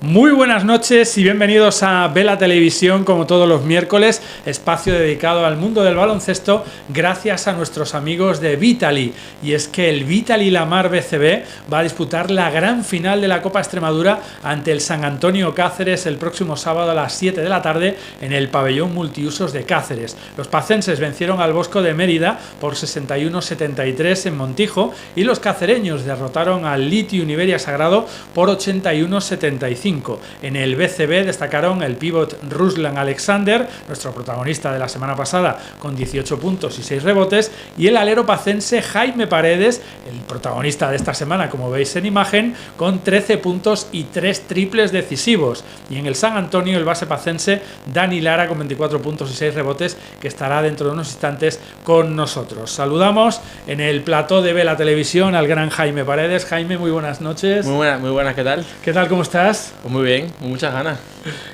Muy buenas noches y bienvenidos a Vela Televisión, como todos los miércoles, espacio dedicado al mundo del baloncesto gracias a nuestros amigos de Vitali. Y es que el Vitali Lamar BCB va a disputar la gran final de la Copa Extremadura ante el San Antonio Cáceres el próximo sábado a las 7 de la tarde en el pabellón multiusos de Cáceres. Los pacenses vencieron al Bosco de Mérida por 61-73 en Montijo y los cacereños derrotaron al Litium Iberia Sagrado por 81-75. En el BCB destacaron el pívot Ruslan Alexander, nuestro protagonista de la semana pasada, con 18 puntos y 6 rebotes, y el alero pacense Jaime Paredes, el protagonista de esta semana, como veis en imagen, con 13 puntos y 3 triples decisivos. Y en el San Antonio, el base pacense Dani Lara, con 24 puntos y 6 rebotes, que estará dentro de unos instantes con nosotros. Saludamos en el plató de Vela Televisión al gran Jaime Paredes. Jaime, muy buenas noches. Muy buenas, ¿qué tal? ¿Qué tal, cómo estás? Pues muy bien, con muchas ganas.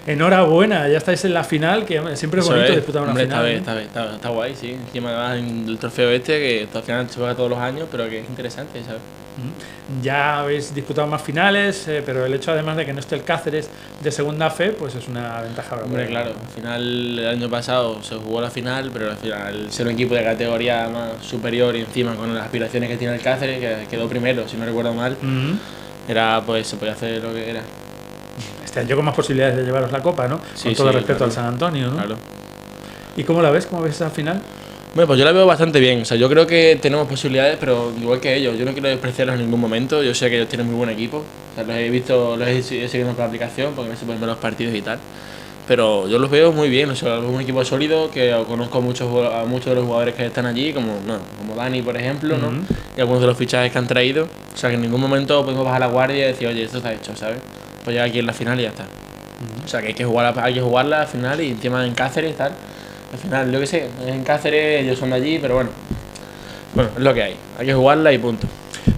Enhorabuena, ya estáis en la final, que siempre es bonito disputar una final. Está guay, sí. Encima además en el trofeo que al final se juega todos los años, pero que es interesante, ¿sabes? Ya habéis disputado más finales, pero el hecho además de que no esté el Cáceres de segunda fe, pues es una ventaja. Hombre, claro, al final el año pasado se jugó la final, pero al final ser un equipo de categoría más superior y encima con las aspiraciones que tiene el Cáceres, que quedó primero, si no recuerdo mal, era pues se podía hacer lo que era. Este año con más posibilidades de llevaros la copa, ¿no? Sí, con todo sí, respeto claro. al San Antonio, ¿no? Claro. ¿Y cómo la ves? ¿Cómo ves esa final? Bueno, pues yo la veo bastante bien. O sea, yo creo que tenemos posibilidades, pero igual que ellos, yo no quiero despreciarlos en ningún momento. Yo sé que ellos tienen muy buen equipo. O sea, los he visto, los he seguido por la aplicación porque no se pueden ver los partidos y tal. Pero yo los veo muy bien. O sea, es un equipo sólido que conozco a muchos de los jugadores que están allí, como Dani, por ejemplo, ¿no? Y algunos de los fichajes que han traído. O sea, que en ningún momento podemos bajar la guardia y decir, oye, esto está hecho, ¿sabes? Pues ya aquí en la final y ya está. O sea, que hay que jugarla al final y encima en Cáceres y tal. Al final, yo qué sé, en Cáceres ellos son de allí, pero bueno, es lo que hay que jugarla y punto.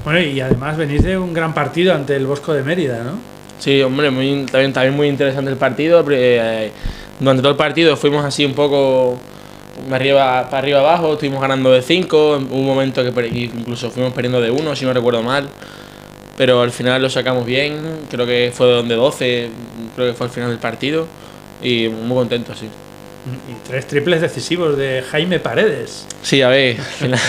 Bueno, y además venís de un gran partido ante el Bosco de Mérida, ¿no? Sí, hombre, también muy interesante el partido. Durante todo el partido fuimos así un poco para arriba abajo, estuvimos ganando de 5, hubo un momento que incluso fuimos perdiendo de 1, si no recuerdo mal. Pero al final lo sacamos bien, creo que fue de 12, creo que fue al final del partido y muy contento, sí. Y 3 triples decisivos de Jaime Paredes. Sí, a ver, al final,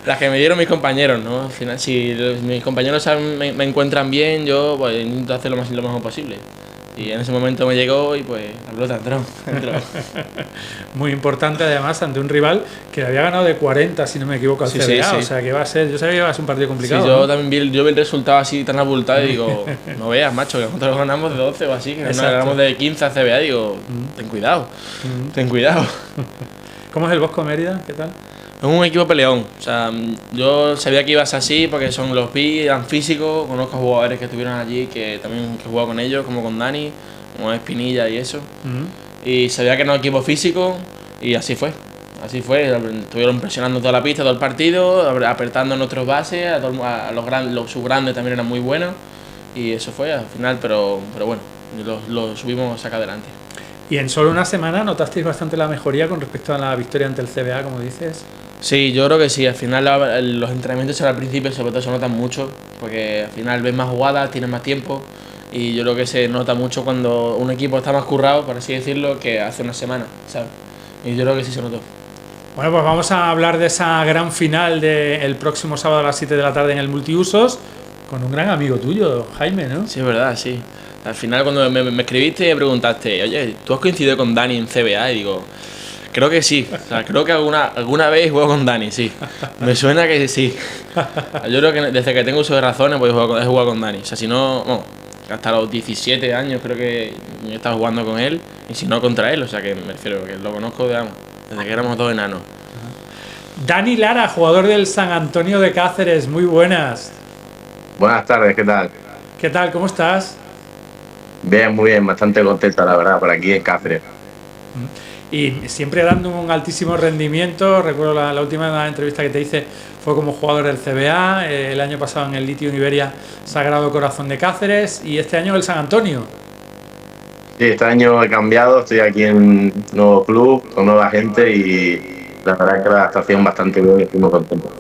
las que me dieron mis compañeros, ¿no? Al final, si mis compañeros me encuentran bien, yo pues intento hacer lo mejor posible. Y en ese momento me llegó y pues la pelota entró. Muy importante además ante un rival que le había ganado de 40, si no me equivoco, al CBA. Sí. O sea que va a ser, yo sabía que iba a ser un partido complicado. Sí, yo también vi el resultado así tan abultado y digo, no veas, macho, que nosotros ganamos de 12 o así, que ganamos de 15 a CBA, digo, ten cuidado, ten cuidado. ¿Cómo es el Bosco Mérida? ¿Qué tal? Es un equipo peleón, o sea, yo sabía que iba a ser así porque son los vi, eran físicos, conozco jugadores que estuvieron allí, que también he jugado con ellos, como con Dani, como Espinilla y eso, y sabía que era un equipo físico y así fue, estuvieron presionando toda la pista, todo el partido, apretando nuestros bases, a los subgrandes también eran muy buenos y eso fue al final, pero bueno, lo subimos acá adelante. ¿Y en solo una semana notasteis bastante la mejoría con respecto a la victoria ante el CBA, como dices? Sí, yo creo que sí. Al final los entrenamientos al principio sobre todo se notan mucho, porque al final ves más jugadas, tienes más tiempo y yo creo que se nota mucho cuando un equipo está más currado, por así decirlo, que hace una semana, ¿sabes? Y yo creo que sí se notó. Bueno, pues vamos a hablar de esa gran final del próximo sábado a las 7 de la tarde en el Multiusos con un gran amigo tuyo, Jaime, ¿no? Sí, es verdad, sí. Al final cuando me escribiste me preguntaste, oye, ¿tú has coincidido con Dani en CBA? Y digo, creo que sí. O sea, creo que alguna vez juego con Dani, sí. Me suena que sí. Yo creo que desde que tengo uso de razones pues he jugado con Dani. O sea, si no, hasta los 17 años creo que he estado jugando con él y si no contra él. O sea, que me refiero que lo conozco desde que éramos dos enanos. Dani Lara, jugador del San Antonio de Cáceres, muy buenas. Buenas tardes, ¿qué tal? ¿Qué tal? ¿Cómo estás? Bien, muy bien, bastante contenta, la verdad, por aquí en Cáceres. Y siempre dando un altísimo rendimiento. Recuerdo la última entrevista que te hice fue como jugador del CBA, el año pasado en el Litium Iberia Sagrado Corazón de Cáceres y este año en el San Antonio. Sí, este año he cambiado, estoy aquí en un nuevo club, con nueva gente y la verdad es que la adaptación bastante bien y estoy muy contento.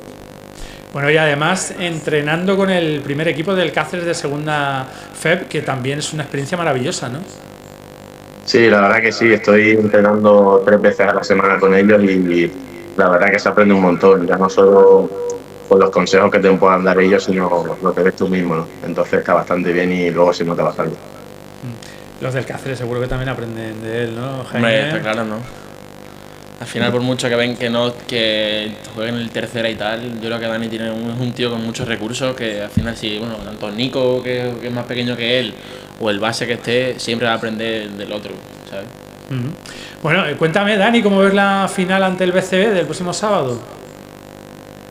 Bueno, y además entrenando con el primer equipo del Cáceres de segunda FEB, que también es una experiencia maravillosa, ¿no? Sí, la verdad que sí, estoy entrenando 3 veces a la semana con ellos y la verdad que se aprende un montón, ya no solo con los consejos que te puedan dar ellos, sino lo que ves tú mismo, ¿no? Entonces está bastante bien y luego se nota bastante. Los del Cáceres seguro que también aprenden de él, ¿no, Jaime? Hombre, está claro, ¿no? Al final, por mucho que ven que no, que jueguen el tercera y tal, yo creo que Dani es un tío con muchos recursos que al final sí, bueno, tanto Nico, que es más pequeño que él, o el base que esté, siempre va a aprender del otro, ¿sabes? Bueno, cuéntame, Dani, ¿cómo ves la final ante el BCB del próximo sábado?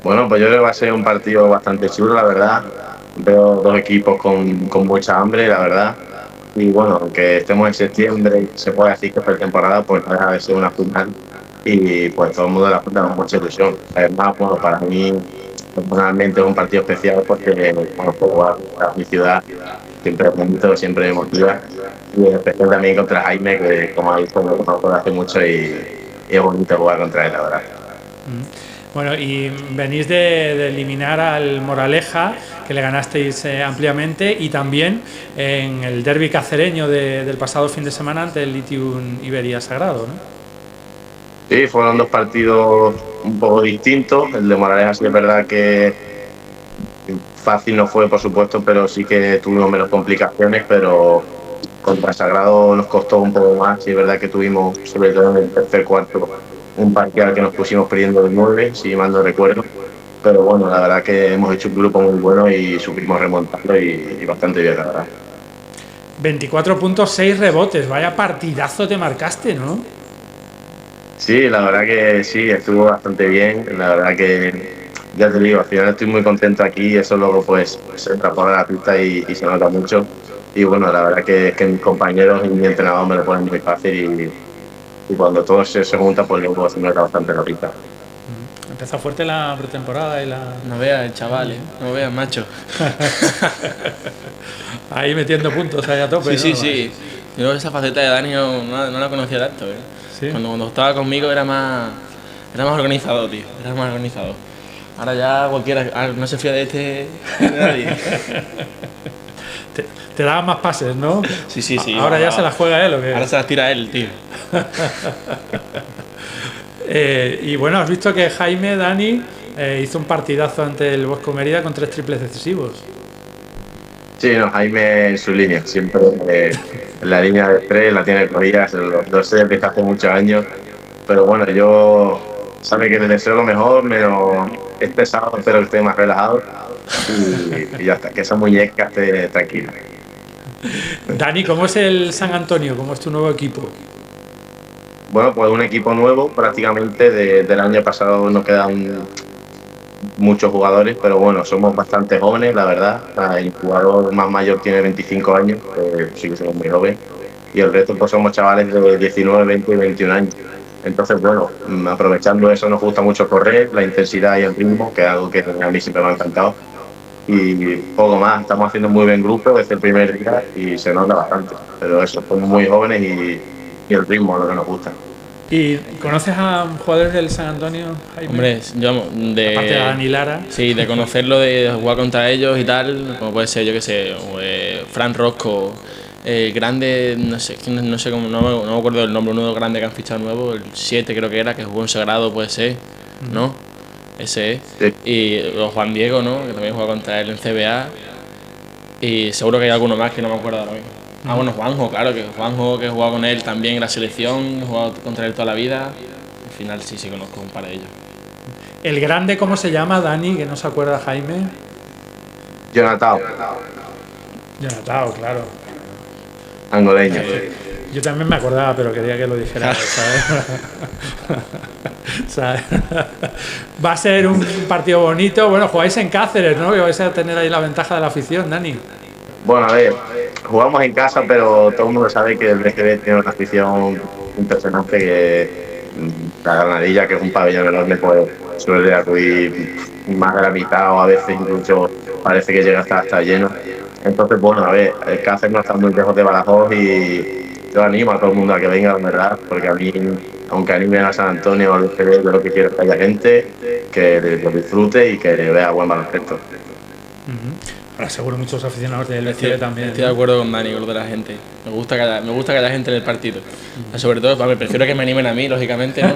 Bueno, pues yo creo que va a ser un partido bastante chulo, la verdad. Veo dos equipos con mucha hambre, la verdad. Y bueno, aunque estemos en septiembre, se puede decir que es pretemporada, pues no deja de ser una final. Y pues todo el mundo la junta con mucha ilusión. Además, bueno, para mí personalmente es un partido especial porque bueno, puedo jugar a mi ciudad, siempre es bonito, siempre me motiva. Y en especial también contra Jaime, que como ha dicho, lo conozco hace mucho y es bonito jugar contra él, la verdad. Bueno, y venís de eliminar al Moraleja, que le ganasteis ampliamente, y también en el derbi cacereño del pasado fin de semana ante el Litium Iberia Sagrado, ¿no? Sí, fueron dos partidos un poco distintos. El de Moraleja sí es verdad que fácil no fue, por supuesto, pero sí que tuvimos menos complicaciones, pero contra Sagrado nos costó un poco más. Sí es verdad que tuvimos, sobre todo en el tercer cuarto, un parcial que nos pusimos perdiendo de 9, si mal no recuerdo. Pero bueno, la verdad que hemos hecho un grupo muy bueno y supimos remontarlo y bastante bien, la verdad. 24 puntos, 6 rebotes. Vaya partidazo te marcaste, ¿no? Sí, la verdad que sí, estuvo bastante bien. La verdad que, ya te digo, al final estoy muy contento aquí. Eso luego pues se traspone a la pista y se nota mucho. Y bueno, la verdad que mis compañeros y mi entrenador me lo ponen muy fácil y cuando todo se junta, pues luego se nota bastante la pista. Empezó fuerte la pretemporada y la... No veas el chaval, no veas macho. Ahí metiendo puntos ahí a tope, Sí, ¿no? sí. Yo esa faceta de Dani no la conocía tanto, ¿eh? ¿Sí? Cuando estaba conmigo era más organizado, tío. Era más organizado. Ahora ya cualquiera no se fía de de nadie. Te daba más pases, ¿no? Sí. Ahora ya se las juega él, ¿o qué? Ahora se las tira él, tío. Y bueno, has visto que Jaime, Dani, hizo un partidazo ante el Bosco Mérida con 3 triples decisivos. Sí, no, Jaime en su línea, siempre en la línea de 3 la tiene cogida, lo sé desde hace muchos años. Pero bueno, yo sabe que le deseo lo mejor, menos este sábado espero que esté más relajado y ya está, que esa muñeca esté tranquila. Dani, ¿cómo es el San Antonio? ¿Cómo es tu nuevo equipo? Bueno, pues un equipo nuevo, prácticamente del año pasado nos quedan muchos jugadores, pero bueno, somos bastante jóvenes, la verdad. El jugador más mayor tiene 25 años, sí que somos muy jóvenes, y el resto pues somos chavales de 19, 20 y 21 años. Entonces, bueno, aprovechando eso nos gusta mucho correr, la intensidad y el ritmo, que es algo que a mí siempre me ha encantado. Y poco más, estamos haciendo un muy buen grupo desde el primer día y se nota bastante. Pero eso, somos muy jóvenes y el ritmo es lo que nos gusta. ¿Y conoces a jugadores del San Antonio, Jaime? Hombre, yo aparte de Dani Lara. Sí, de conocerlo, de jugar contra ellos y tal, como puede ser, yo que sé, Fran Rosco, grande, no sé cómo, no me acuerdo del nombre, uno de los grandes que han fichado nuevo, el 7 creo que era, que jugó en Sagrado, puede ser, ¿no? Ese es. Sí. Y Juan Diego, ¿no? Que también juega contra él en CBA. Y seguro que hay alguno más que no me acuerdo ahora mismo. Ah, bueno, Juanjo, claro, que Juanjo, que he jugado con él también en la selección, he jugado contra él toda la vida. Al final sí conozco un par de ellos. ¿El grande cómo se llama, Dani? Que no se acuerda, Jaime. Jonathan, Claro. angoleño. Yo también me acordaba, pero quería que lo dijera, ¿sabes? ¿Sabes? Va a ser un partido bonito. Bueno, jugáis en Cáceres, ¿no? Que vais a tener ahí la ventaja de la afición, Dani. Bueno, a ver, jugamos en casa, pero todo el mundo sabe que el BCB tiene una afición impresionante que la Granadilla, que es un pabellón enorme, pues suele acudir más de la mitad o a veces incluso parece que llega hasta lleno. Entonces, bueno, a ver, el Cáceres no está muy lejos de Badajoz y yo animo a todo el mundo a que venga, en verdad, porque a mí aunque animen a San Antonio o al BCB, yo lo que quiero es que haya gente que lo disfrute y que vea buen baloncesto. Ahora seguro muchos aficionados del BCB también. Estoy de acuerdo con Dani, con lo de la gente. Me gusta que haya gente en el partido. Sobre todo, prefiero que me animen a mí, lógicamente, ¿no?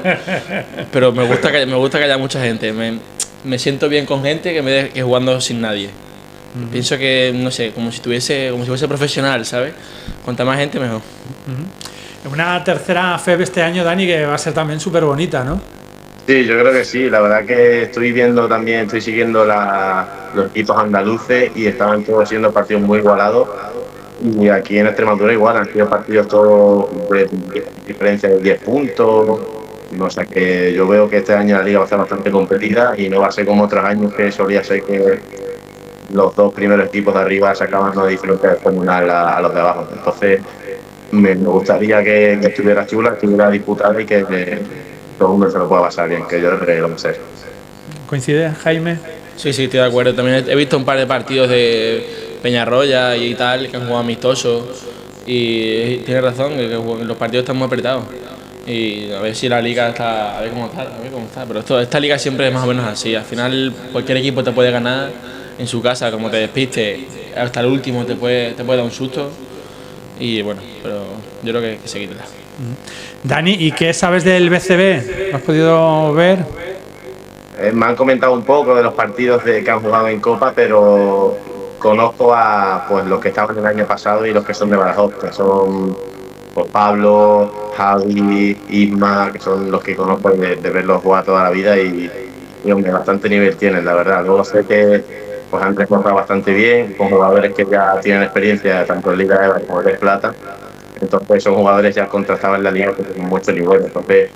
Pero me gusta que haya mucha gente. Me siento bien con gente que jugando sin nadie. Pienso que, no sé, como si fuese profesional, ¿sabes? Cuanta más gente, mejor. Una tercera FEB este año, Dani, que va a ser también súper bonita, ¿no? Sí, yo creo que sí. La verdad que estoy siguiendo los equipos andaluces y estaban todos siendo partidos muy igualados. Y aquí en Extremadura igual, han sido partidos todos de diferencia de 10 puntos. O sea que yo veo que este año la liga va a ser bastante competida y no va a ser como otros años que solía ser que los dos primeros equipos de arriba sacaban una diferencia descomunal a los de abajo. Entonces me gustaría que estuviera chula, que estuviera disputada y que todo el mundo se lo pueda pasar bien, que yo creo que lo va a hacer. ¿Coincide, Jaime? Sí, estoy de acuerdo. También he visto un par de partidos de Peñarroya y tal, que han jugado amistosos. Y tiene razón, que los partidos están muy apretados. Y a ver si la liga está. A ver cómo está. Pero esta liga siempre es más o menos así. Al final, cualquier equipo te puede ganar en su casa, como te despiste, hasta el último te puede dar un susto. Y bueno, pero yo creo que se quita. Dani, ¿y qué sabes del BCB? ¿Lo has podido ver? Me han comentado un poco de los partidos que han jugado en Copa, pero conozco a pues los que estaban el año pasado y los que son de Badajoz, que son pues, Pablo, Javi, Isma, que son los que conozco de verlos jugar toda la vida y hombre, bastante nivel tienen, la verdad. Luego sé que pues han reforzado bastante bien, con jugadores que ya tienen experiencia tanto en Liga EVA como en Plata. Entonces son jugadores ya contrastados en la liga con mucho nivel. Entonces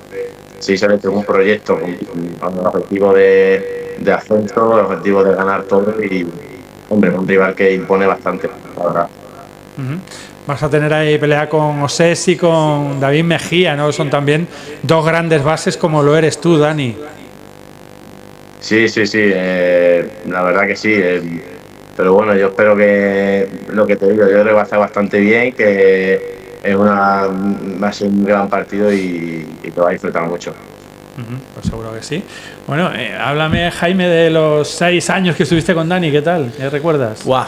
sí se les tiene un proyecto con el objetivo de ascenso, el objetivo de ganar todo y hombre, un rival que impone bastante, la verdad. Vas a tener ahí pelea con Osés y con David Mejía, ¿no? Son también dos grandes bases como lo eres tú, Dani. Sí, la verdad que sí. Pero bueno, yo espero que lo que te digo, yo creo que va a estar bastante bien, que va a ser un gran partido y te va a disfrutar mucho. Pues seguro que sí. Bueno, háblame, Jaime, de los 6 años que estuviste con Dani, ¿qué tal? ¿Qué recuerdas? ¡Guau!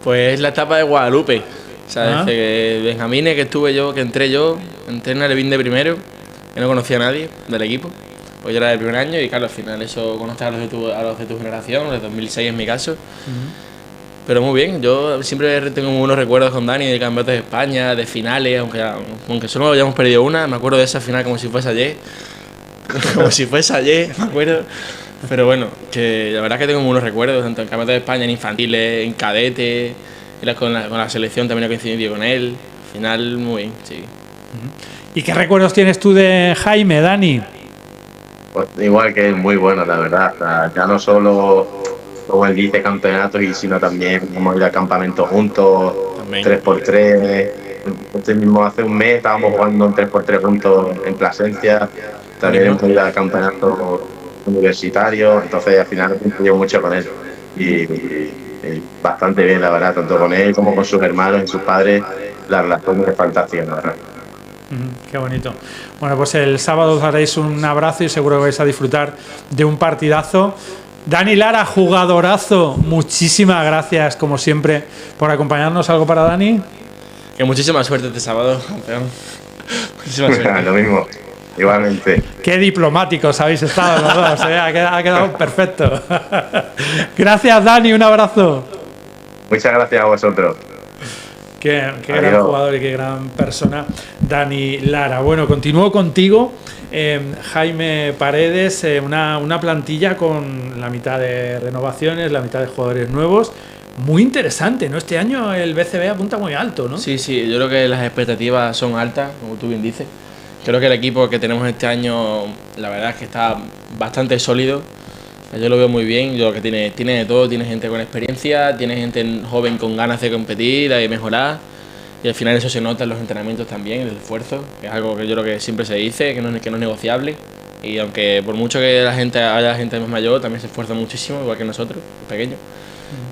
Pues la etapa de Guadalupe. O sea, desde que Benjamines, que entré en Alevín de primero, que no conocía a nadie del equipo. Pues yo era del primer año y claro, al final eso conoces a los de tu generación, de 2006 en mi caso. Pero muy bien, yo siempre tengo muy buenos recuerdos con Dani de campeonatos de España, de finales, aunque solo hayamos perdido una, me acuerdo de esa final como si fuese ayer. Me acuerdo. Pero bueno, que la verdad es que tengo muy buenos recuerdos, tanto en campeonatos de España, en infantiles, en cadetes, con la selección también he coincidido con él. Al final, muy bien, sí. ¿Y qué recuerdos tienes tú de Jaime, Dani? Pues igual que es muy bueno, la verdad. O sea, ya no solo como él dice campeonatos, sino también hemos ido al campamento juntos, también. 3x3. Este mismo hace un mes estábamos jugando un 3x3 juntos en Plasencia. También hemos ido al campeonato universitario. Entonces al final he coincidido mucho con él. Y bastante bien, la verdad, tanto con él como con sus hermanos y sus padres. La relación es fantástica, la verdad. Qué bonito. Bueno, pues el sábado os daréis un abrazo y seguro que vais a disfrutar de un partidazo. Dani Lara, jugadorazo, muchísimas gracias, como siempre, por acompañarnos. ¿Algo para Dani? Que muchísima suerte este sábado, campeón. Muchísima suerte. Lo mismo, igualmente. Qué diplomáticos habéis estado los dos, ¿eh? Ha quedado perfecto. Gracias, Dani, un abrazo. Muchas gracias a vosotros. Qué gran jugador y qué gran persona, Dani Lara. Bueno, continúo contigo, Jaime Paredes, una plantilla con la mitad de renovaciones, la mitad de jugadores nuevos. Muy interesante, ¿no? Este año el BCB apunta muy alto, ¿no? Sí, yo creo que las expectativas son altas, como tú bien dices. Creo que el equipo que tenemos este año, la verdad es que está bastante sólido. Yo lo veo muy bien, yo creo que tiene de todo, tiene gente con experiencia, tiene gente joven con ganas de competir, de mejorar, y al final eso se nota en los entrenamientos también, el esfuerzo, que es algo que yo creo que siempre se dice, que no es negociable, y aunque por mucho que haya gente más mayor, también se esfuerza muchísimo, igual que nosotros, pequeños,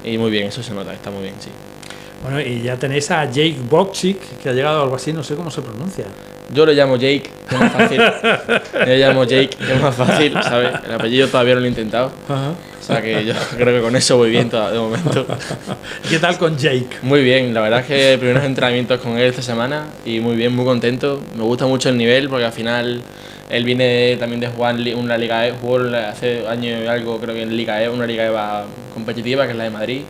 y muy bien, eso se nota, está muy bien, sí. Bueno, y ya tenéis a Jake Bokchik, que ha llegado algo así, no sé cómo se pronuncia. Yo le llamo Jake, que es más fácil. Le llamo Jake, que es más fácil, ¿sabes? El apellido todavía no lo he intentado. Ajá. O sea que yo creo que con eso voy bien de momento. ¿Qué tal con Jake? Muy bien, la verdad es que primeros entrenamientos con él esta semana y muy bien, muy contento. Me gusta mucho el nivel porque al final él viene también de jugar una Liga E, jugó hace año y algo, creo que en Liga E, una Liga EVA competitiva que es la de Madrid.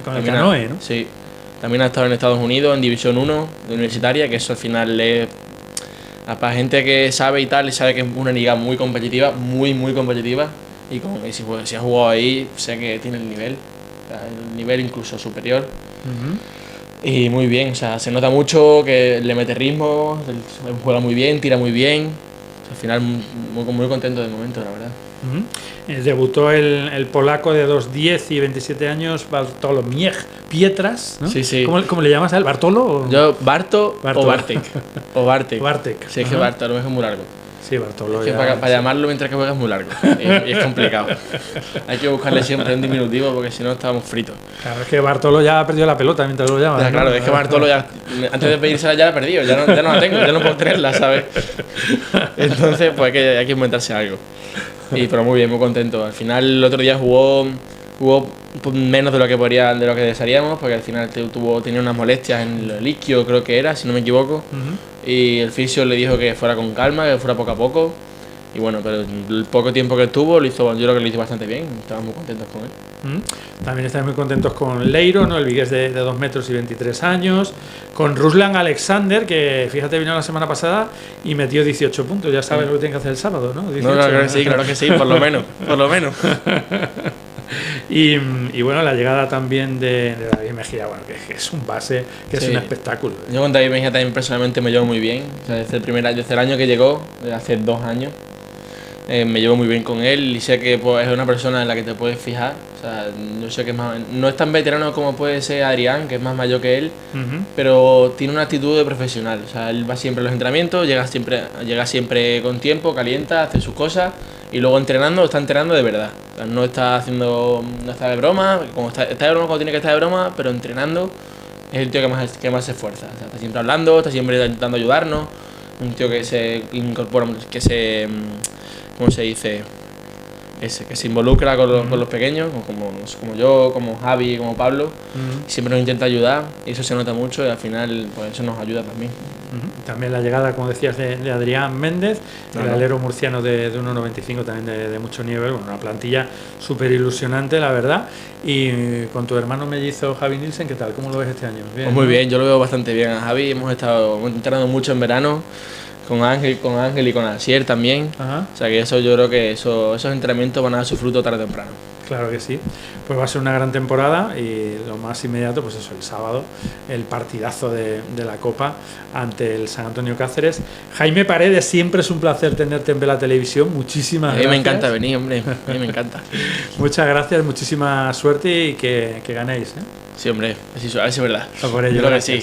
Con el Canoe, ¿no? Sí. También ha estado en Estados Unidos en División 1 de universitaria, que eso al final es para gente que sabe y tal, y sabe que es una liga muy competitiva, muy competitiva. Y si ha jugado ahí, sé que tiene el nivel incluso superior. Y muy bien, o sea, se nota mucho que le mete ritmo, juega muy bien, tira muy bien. O sea, al final muy contento de momento, la verdad. Debutó el polaco de 2'10 y 27 años, Bartolomiej Pietras, ¿no? Sí. ¿Cómo le llamas a él? ¿Bartolo? O... Yo, Barto o Bartek. O Bartek. Bartek. Sí, es que Barto lo es muy largo. Sí, Bartolo. Es que para llamarlo mientras que juegas es muy largo. y es complicado. Hay que buscarle siempre un diminutivo porque si no estábamos fritos. Claro, es que Bartolo ya ha perdido la pelota mientras lo llamas. Ya, claro, ¿no? es que Bartolo ya, antes de pedírsela ya la ha perdido, ya no la tengo, ya no puedo tenerla, ¿sabes? Entonces, pues hay que inventarse algo. Pero muy bien, muy contento. Al final, el otro día jugó menos de lo que desearíamos, porque al final tenía unas molestias en el isquio, creo que era, si no me equivoco. Y el fisio le dijo que fuera con calma, que fuera poco a poco. Y bueno, pero el poco tiempo que estuvo, yo creo que lo hizo bastante bien. Estábamos muy contentos con él. También estamos muy contentos con Leiro, ¿no? El vigués de 2 metros y 23 años. Con Ruslan Alexander, que fíjate, vino la semana pasada y metió 18 puntos. Ya sabes lo que tiene que hacer el sábado, ¿no? 18, claro que sí, por lo menos. Y bueno, la llegada también de David Mejía, bueno, que es un base, que es un espectáculo. Yo con David Mejía también personalmente me llevo muy bien. O sea, desde el año que llegó, hace 2 años, me llevo muy bien con él y sé que pues, es una persona en la que te puedes fijar. O sea, yo sé que no es tan veterano como puede ser Adrián, que es más mayor que él, pero tiene una actitud de profesional. O sea, él va siempre a los entrenamientos, llega siempre con tiempo, calienta, hace sus cosas y luego está entrenando de verdad. O sea, no está de broma, está de broma cuando tiene que estar de broma, pero entrenando es el tío que más se esfuerza. O sea, está siempre hablando, está siempre intentando ayudarnos, un tío que se incorpora, ¿cómo se dice? Que se involucra con los pequeños, como yo, como Javi, como Pablo, siempre nos intenta ayudar y eso se nota mucho y al final pues eso nos ayuda también. También la llegada, como decías, de Adrián Méndez, el alero murciano de 1,95 también de mucho nivel, bueno, una plantilla súper ilusionante, la verdad. Y con tu hermano mellizo Javi Nielsen, ¿qué tal? ¿Cómo lo ves este año? ¿Bien, pues muy bien, yo lo veo bastante bien a Javi, hemos estado entrenando mucho en verano. Con Ángel y con Asier también. O sea que eso yo creo que esos entrenamientos van a dar su fruto tarde o temprano. Claro que sí. Pues va a ser una gran temporada y lo más inmediato, pues eso, el sábado, el partidazo de la Copa ante el San Antonio Cáceres. Jaime Paredes, siempre es un placer tenerte en Vela Televisión. Muchísimas gracias. A mí me encanta venir, hombre. A mí me encanta. Muchas gracias, muchísima suerte y que ganéis, ¿eh? Sí, hombre, eso es verdad. Por ello, creo que sí.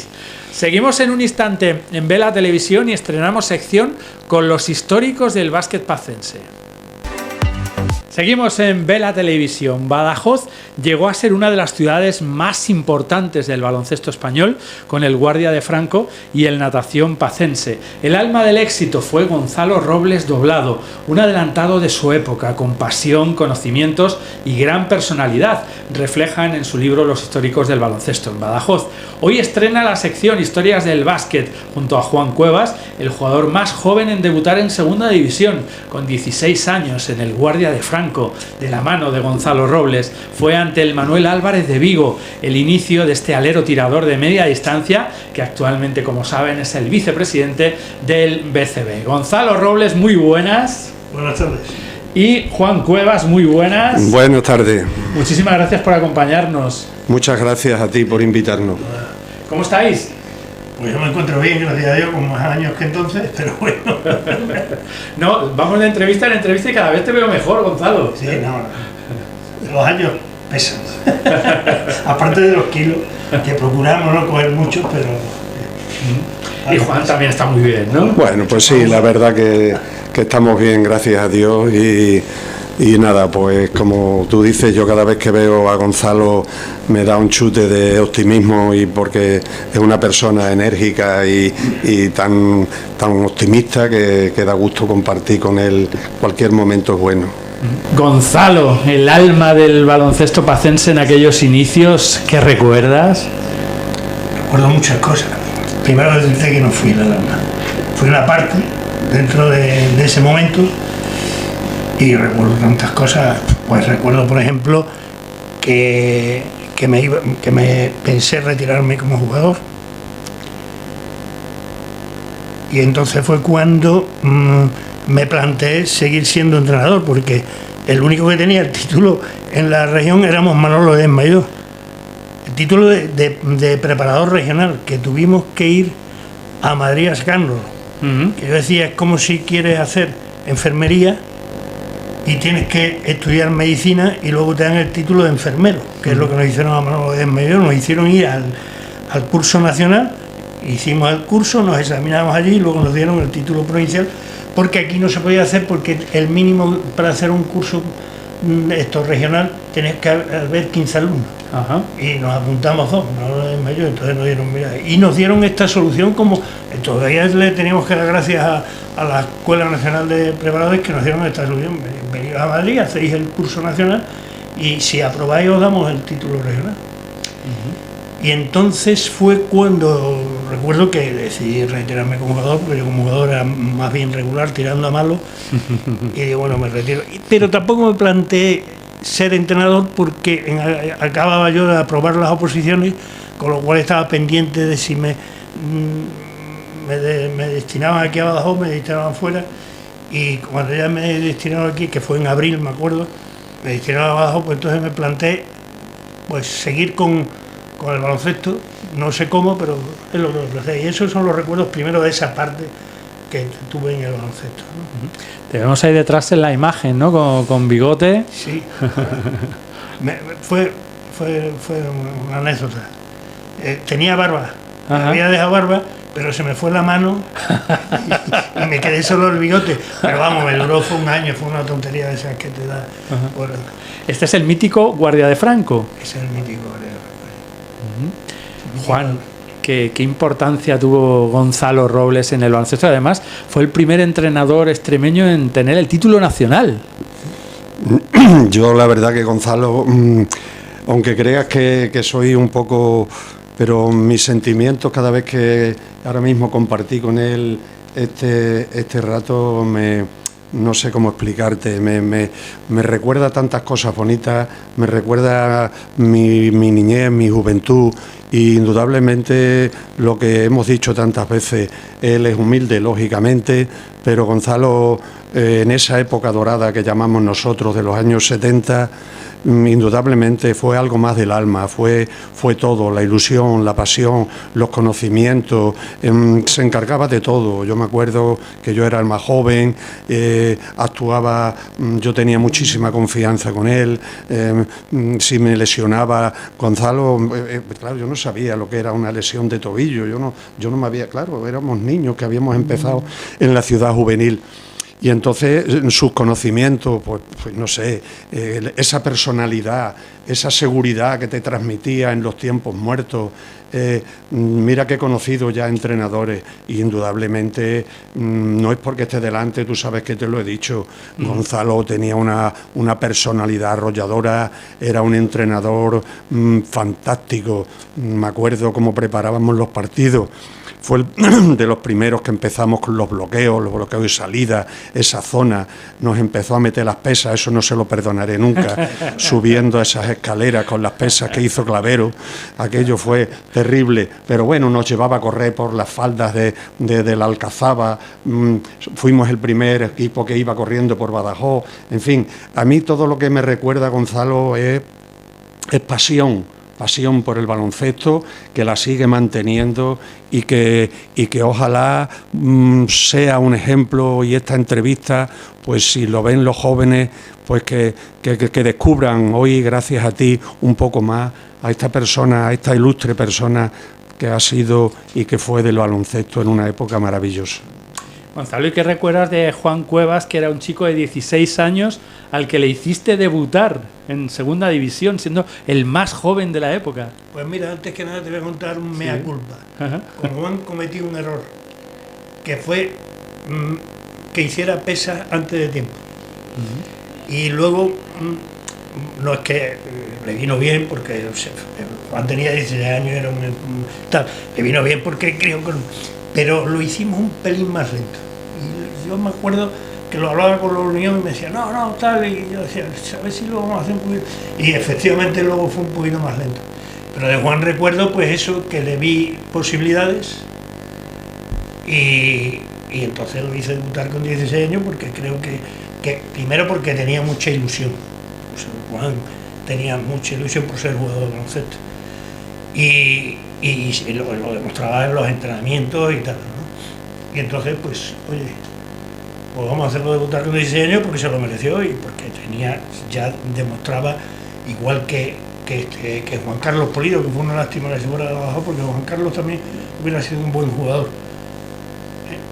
Seguimos en un instante en Vela Televisión y estrenamos sección con los históricos del básquet pacense. Seguimos en Vela Televisión. Badajoz llegó a ser una de las ciudades más importantes del baloncesto español, con el Guardia de Franco y el Natación Pacense. El alma del éxito fue Gonzalo Robles Doblado, un adelantado de su época, con pasión, conocimientos y gran personalidad. Reflejan en su libro Los históricos del baloncesto en Badajoz. Hoy estrena la sección Historias del básquet junto a Juan Cuevas, el jugador más joven en debutar en segunda división, con 16 años en el Guardia de Franco. De la mano de Gonzalo Robles, fue ante el Manuel Álvarez de Vigo el inicio de este alero tirador de media distancia que actualmente, como saben, es el vicepresidente del BCB. Gonzalo Robles, muy buenas. Buenas tardes. Y Juan Cuevas, muy buenas. Buenas tardes. Muchísimas gracias por acompañarnos. Muchas gracias a ti por invitarnos. ¿Cómo estáis? Pues yo me encuentro bien, gracias a Dios, con más años que entonces, pero bueno. No, vamos de entrevista en entrevista y cada vez te veo mejor, Gonzalo. Sí, no. Los años pesan. Aparte de los kilos, que procuramos no coger muchos, pero... Y Juan también está muy bien, ¿no? Bueno, pues sí, la verdad que estamos bien, gracias a Dios, y Y nada, pues como tú dices, yo cada vez que veo a Gonzalo me da un chute de optimismo, y porque es una persona enérgica y tan optimista que da gusto compartir con él. Cualquier momento es bueno. Gonzalo, el alma del baloncesto pacense en aquellos inicios, ¿qué recuerdas? Recuerdo muchas cosas. Primero decirte que no fui el alma. Fui una parte dentro de ese momento, y recuerdo tantas cosas. Pues recuerdo, por ejemplo, que me pensé retirarme como jugador, y entonces fue cuando me planteé seguir siendo entrenador, porque el único que tenía el título en la región éramos Manolo de Mayor, el título de preparador regional, que tuvimos que ir a Madrid a sacarlo. Que yo decía, es como si quieres hacer enfermería y tienes que estudiar medicina y luego te dan el título de enfermero, que es lo que nos hicieron a Manolo de Mayor. Nos hicieron ir al curso nacional, hicimos el curso, nos examinamos allí y luego nos dieron el título provincial, porque aquí no se podía hacer, porque el mínimo para hacer un curso regional tenías que haber 15 alumnos. Ajá. Y nos apuntamos 2, Manolo de Mayor, entonces nos dieron, mira, y nos dieron esta solución, como todavía le teníamos que dar gracias a la Escuela Nacional de Preparadores, que nos dieron esta solución. Venid a Madrid, hacéis el curso nacional y si aprobáis os damos el título regional. Y entonces fue cuando recuerdo que decidí retirarme como jugador, porque yo como jugador era más bien regular, tirando a malo, y digo, bueno, me retiro. Pero tampoco me planteé ser entrenador, porque acababa yo de aprobar las oposiciones, con lo cual estaba pendiente de si me destinaban aquí a Badajoz, me destinaban fuera, y cuando ya me destinaron aquí, que fue en abril, me acuerdo, me destinaron a Badajoz, pues entonces me planteé pues seguir con el baloncesto, no sé cómo, pero es lo que me planteé, y esos son los recuerdos primero de esa parte que tuve en el baloncesto, ¿no? Te vemos ahí detrás en la imagen, ¿no? Con bigote. Sí. Fue una anécdota. Tenía barba. Ajá. Había dejado barba, pero se me fue la mano y me quedé solo el bigote. Pero vamos, me duró, fue un año, fue una tontería de esas que te da. Por... Este es el mítico Guardia de Franco. Es el mítico Guardia de Franco. Juan, ¿qué importancia tuvo Gonzalo Robles en el baloncesto? Además, fue el primer entrenador extremeño en tener el título nacional. Yo la verdad que Gonzalo, aunque creas que soy un poco, pero mis sentimientos cada vez que ahora mismo compartí con él este rato, no sé cómo explicarte, me recuerda tantas cosas bonitas, me recuerda mi niñez, mi juventud, y indudablemente lo que hemos dicho tantas veces, él es humilde, lógicamente, pero Gonzalo, en esa época dorada que llamamos nosotros, de los años 70, indudablemente fue algo más del alma, fue todo, la ilusión, la pasión, los conocimientos, se encargaba de todo. Yo me acuerdo que yo era el más joven, actuaba, yo tenía muchísima confianza con él, si me lesionaba Gonzalo, claro, yo no sabía lo que era una lesión de tobillo, yo no me había, claro, éramos niños que habíamos empezado en la ciudad juvenil. Y entonces sus conocimientos, pues no sé, esa personalidad, esa seguridad que te transmitía en los tiempos muertos. Mira que he conocido ya entrenadores, y indudablemente no es porque esté delante, tú sabes que te lo he dicho, Gonzalo tenía una personalidad arrolladora, era un entrenador fantástico. Me acuerdo cómo preparábamos los partidos. Fue de los primeros que empezamos con los bloqueos y salida, esa zona, nos empezó a meter las pesas, eso no se lo perdonaré nunca, subiendo esas escaleras con las pesas que hizo Clavero, aquello fue terrible, pero bueno, nos llevaba a correr por las faldas de la Alcazaba, fuimos el primer equipo que iba corriendo por Badajoz, en fin, a mí todo lo que me recuerda Gonzalo es pasión por el baloncesto, que la sigue manteniendo y que ojalá sea un ejemplo, y esta entrevista, pues si lo ven los jóvenes, pues que descubran hoy, gracias a ti, un poco más a esta persona, a esta ilustre persona que ha sido y que fue del baloncesto en una época maravillosa. Gonzalo, ¿y qué recuerdas de Juan Cuevas, que era un chico de 16 años al que le hiciste debutar en segunda división, siendo el más joven de la época? Pues mira, antes que nada te voy a contar un mea culpa. Ajá. Con Juan cometí un error, que fue que hiciera pesas antes de tiempo. Y luego, no es que le vino bien, porque Juan tenía 16 años, era tal, le vino bien porque creo que... Pero lo hicimos un pelín más lento. Y yo me acuerdo que lo hablaba con la Unión y me decía, no, tal, y yo decía, a ver si lo vamos a hacer un poquito. Y efectivamente luego fue un poquito más lento. Pero de Juan recuerdo pues eso, que le vi posibilidades y entonces lo hice debutar con 16 años porque creo que primero porque tenía mucha ilusión. O sea, Juan tenía mucha ilusión por ser jugador de baloncesto. Y lo demostraba en los entrenamientos y tal, ¿no? Y entonces, pues, oye, pues vamos a hacerlo debutar con 16 años porque se lo mereció y porque ya demostraba, igual que Juan Carlos Polido, que fue una lástima que se fuera abajo, porque Juan Carlos también hubiera sido un buen jugador.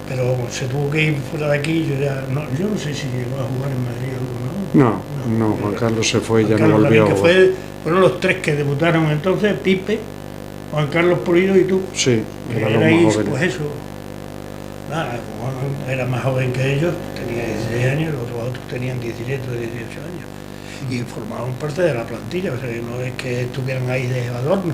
Pero se tuvo que ir fuera de aquí, yo no sé si llegó a jugar en Madrid o no. No, Juan Carlos se fue y ya Juan no Carlos volvió a también, jugar. fueron los tres que debutaron entonces, Pipe, Juan Carlos Polido y tú. Sí, Que eran los erais, más jóvenes. pues eso, nada, Juan era más joven que ellos, tenía 16 años, los otros tenían 17 o 18 años. Y formaban parte de la plantilla, o sea, que no es que estuvieran ahí de adorno.